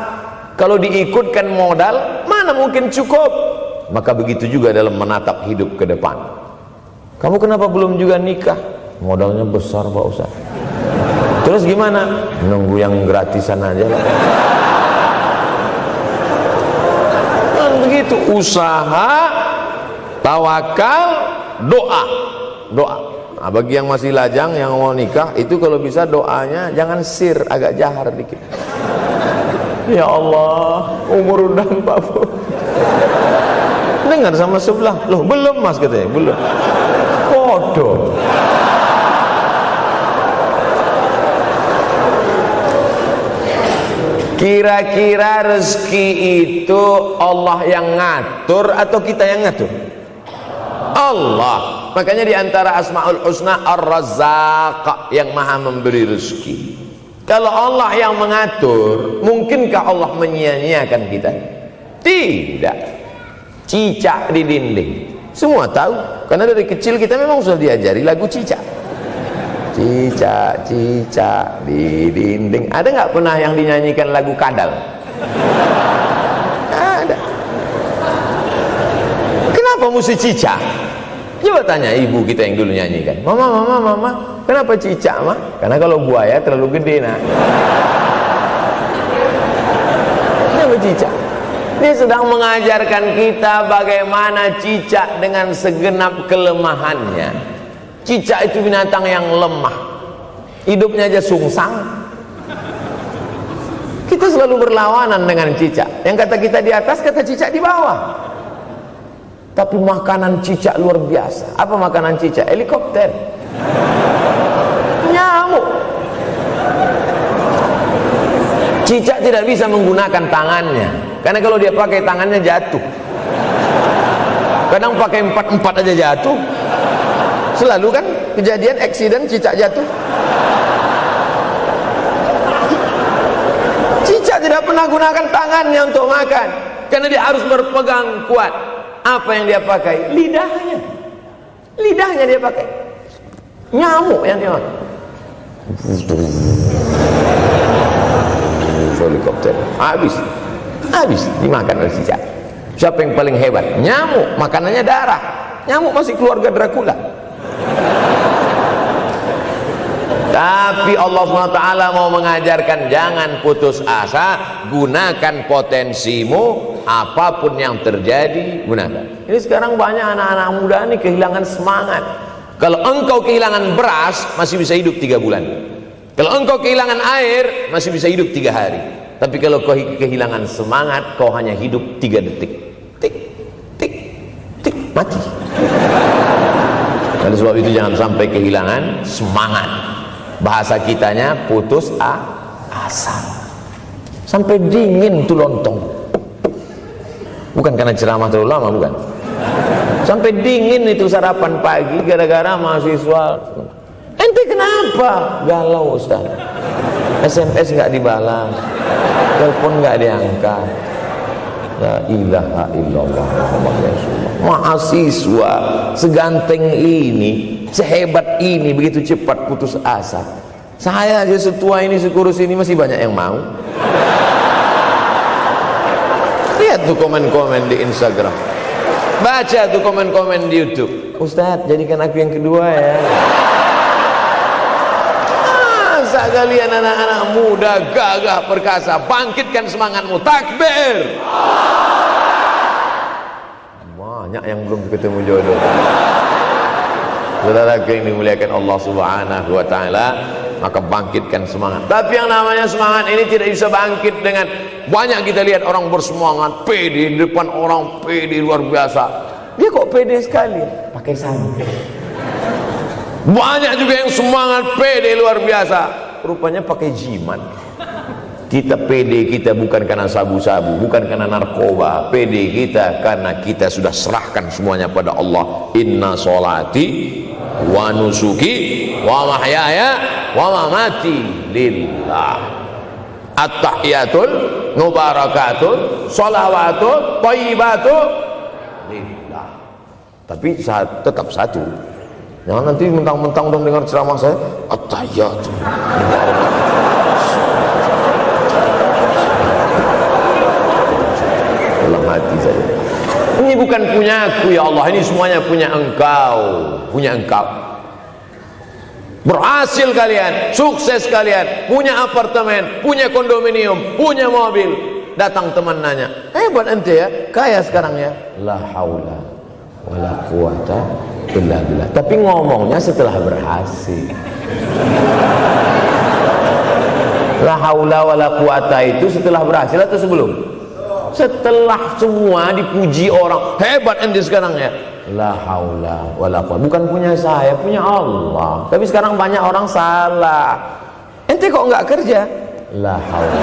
Kalau diikutkan modal, mana mungkin cukup? Maka begitu juga dalam menatap hidup ke depan. Kamu kenapa belum juga nikah? Modalnya besar Pak Ustaz. Terus gimana? Nunggu yang gratisan aja lah. Kan begitu, usaha, tawakal, doa. Doa. Nah, bagi yang masih lajang, yang mau nikah, itu kalau bisa doanya jangan sir, agak jahar dikit. Ya Allah, umur udah 40. Dengar sama sebelah, loh belum mas katanya, belum. Bodoh. Kira-kira rezeki itu Allah yang ngatur atau kita yang ngatur? Allah. Makanya di antara Asmaul Husna Ar-Razzaq, yang maha memberi rezeki. Kalau Allah yang mengatur, mungkinkah Allah menyia-nyiakan kita? Tidak. Cicak di dinding, semua tahu, karena dari kecil kita memang sudah diajari lagu cicak. Cicak, cicak di dinding. Ada nggak pernah yang dinyanyikan lagu kadal? Ada. Kenapa mesti cicak? Coba tanya ibu kita yang dulu nyanyikan. Mama, kenapa cicak mah? Karena kalau buaya terlalu gede nak. Kenapa cicak? Dia sedang mengajarkan kita bagaimana cicak dengan segenap kelemahannya. Cicak itu binatang yang lemah, hidupnya aja sungsang. Kita selalu berlawanan dengan cicak. Yang kata kita di atas, kata cicak di bawah. Tapi makanan cicak luar biasa. Apa makanan cicak? Helikopter, nyamuk. Cicak tidak bisa menggunakan tangannya, karena kalau dia pakai tangannya jatuh. Kadang pakai 4 aja jatuh. Selalu kan kejadian eksiden cicak jatuh. Cicak tidak pernah gunakan tangannya untuk makan, karena dia harus berpegang kuat. Apa yang dia pakai? Lidahnya. Lidahnya dia pakai. Nyamuk yang dia makan. Helikopter. Habis dimakan oleh cicak. Siapa yang paling hebat? Nyamuk. Makanannya darah. Nyamuk masih keluarga Dracula. Tapi Allah SWT mau mengajarkan jangan putus asa, gunakan potensimu, apapun yang terjadi gunakan. Ini sekarang banyak anak-anak muda nih kehilangan semangat. Kalau engkau kehilangan beras masih bisa hidup 3 bulan. Kalau engkau kehilangan air masih bisa hidup 3 hari. Tapi kalau kau kehilangan semangat, kau hanya hidup 3 detik. Tik, tik, tik, mati. Oleh sebab itu jangan sampai kehilangan semangat. Bahasa kitanya putus asa. Sampai dingin tuh lontong. Bukan karena ceramah terlalu lama, bukan. Sampai dingin itu sarapan pagi gara-gara mahasiswa. Ente kenapa? Galau Ustaz. SMS nggak dibalas, telepon nggak diangkat. La ilaha illallah Muhammad Rasulullah. Mahasiswa seganteng ini, sehebat ini, begitu cepat putus asa. Saya aja setua ini, sekurus ini masih banyak yang mau. Lihat tuh komen-komen di Instagram, baca tuh komen-komen di YouTube. Ustadz, jadikan aku yang kedua ya. Masa kalian anak-anak muda gagah perkasa, bangkitkan semangatmu, takbir. Banyak yang belum ketemu jodoh. Saudara yang dimuliakan Allah Subhanahu wa taala, maka bangkitkan semangat. Tapi yang namanya semangat ini tidak bisa bangkit dengan banyak. Kita lihat orang bersemangat, pede di depan orang, pede luar biasa. Dia kok pede sekali? Pakai santai. Banyak juga yang semangat, pede luar biasa, rupanya pakai jimat. Kita pede kita bukan karena sabu-sabu, bukan karena narkoba. Pede kita karena kita sudah serahkan semuanya pada Allah. Inna sholati wa nusuki wa mahyaya wa mamati lillah. At-tahiyatul mubarakatul sholawatut thayyibatul lillah. Tapi tetap satu, jangan nanti mentang-mentang udah dengar ceramah saya at-tahiyatul mati saja. Ini bukan punyaku ya Allah, ini semuanya punya Engkau, punya Engkau. Berhasil kalian, sukses kalian, punya apartemen, punya kondominium, punya mobil. Datang teman nanya, buat ente ya, kaya sekarang ya. La haula wala quwata illa billah. Tapi ngomongnya setelah berhasil. La haula wala quwata itu setelah berhasil atau sebelum? Setelah semua dipuji orang, hebat ente sekarang ya. La haula wala quwwata, bukan punya saya, punya Allah. Tapi sekarang banyak orang salah. Ente kok nggak kerja? La haula.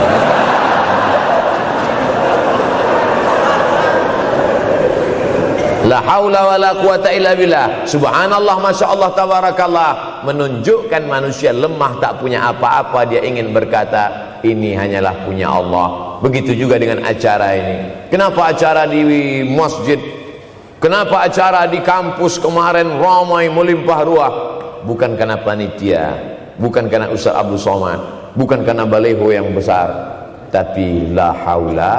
La haula wala quwwata illa billah. Subhanallah, masya Allah, tabarakallah. Menunjukkan manusia lemah, tak punya apa-apa. Dia ingin berkata, ini hanyalah punya Allah. Begitu juga dengan acara ini. Kenapa acara di masjid, kenapa acara di kampus kemarin ramai melimpah ruah? Bukan karena panitia, bukan karena Ustaz Abdul Somad, bukan karena baleho yang besar, tapi la haula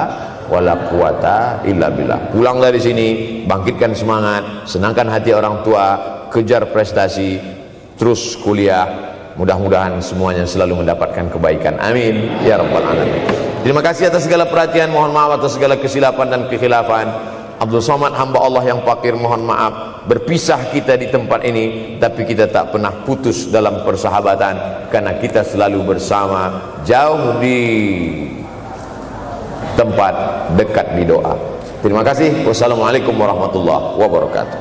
wala quwata illa billah. Pulang dari sini, bangkitkan semangat, senangkan hati orang tua, kejar prestasi, terus kuliah. Mudah-mudahan semuanya selalu mendapatkan kebaikan. Amin ya rabbal alamin. Terima kasih atas segala perhatian. Mohon maaf atas segala kesilapan dan kekhilafan. Abdul Somad, hamba Allah yang fakir, mohon maaf. Berpisah kita di tempat ini, tapi kita tak pernah putus dalam persahabatan, karena kita selalu bersama, jauh di tempat, dekat di doa. Terima kasih. Wassalamualaikum warahmatullahi wabarakatuh.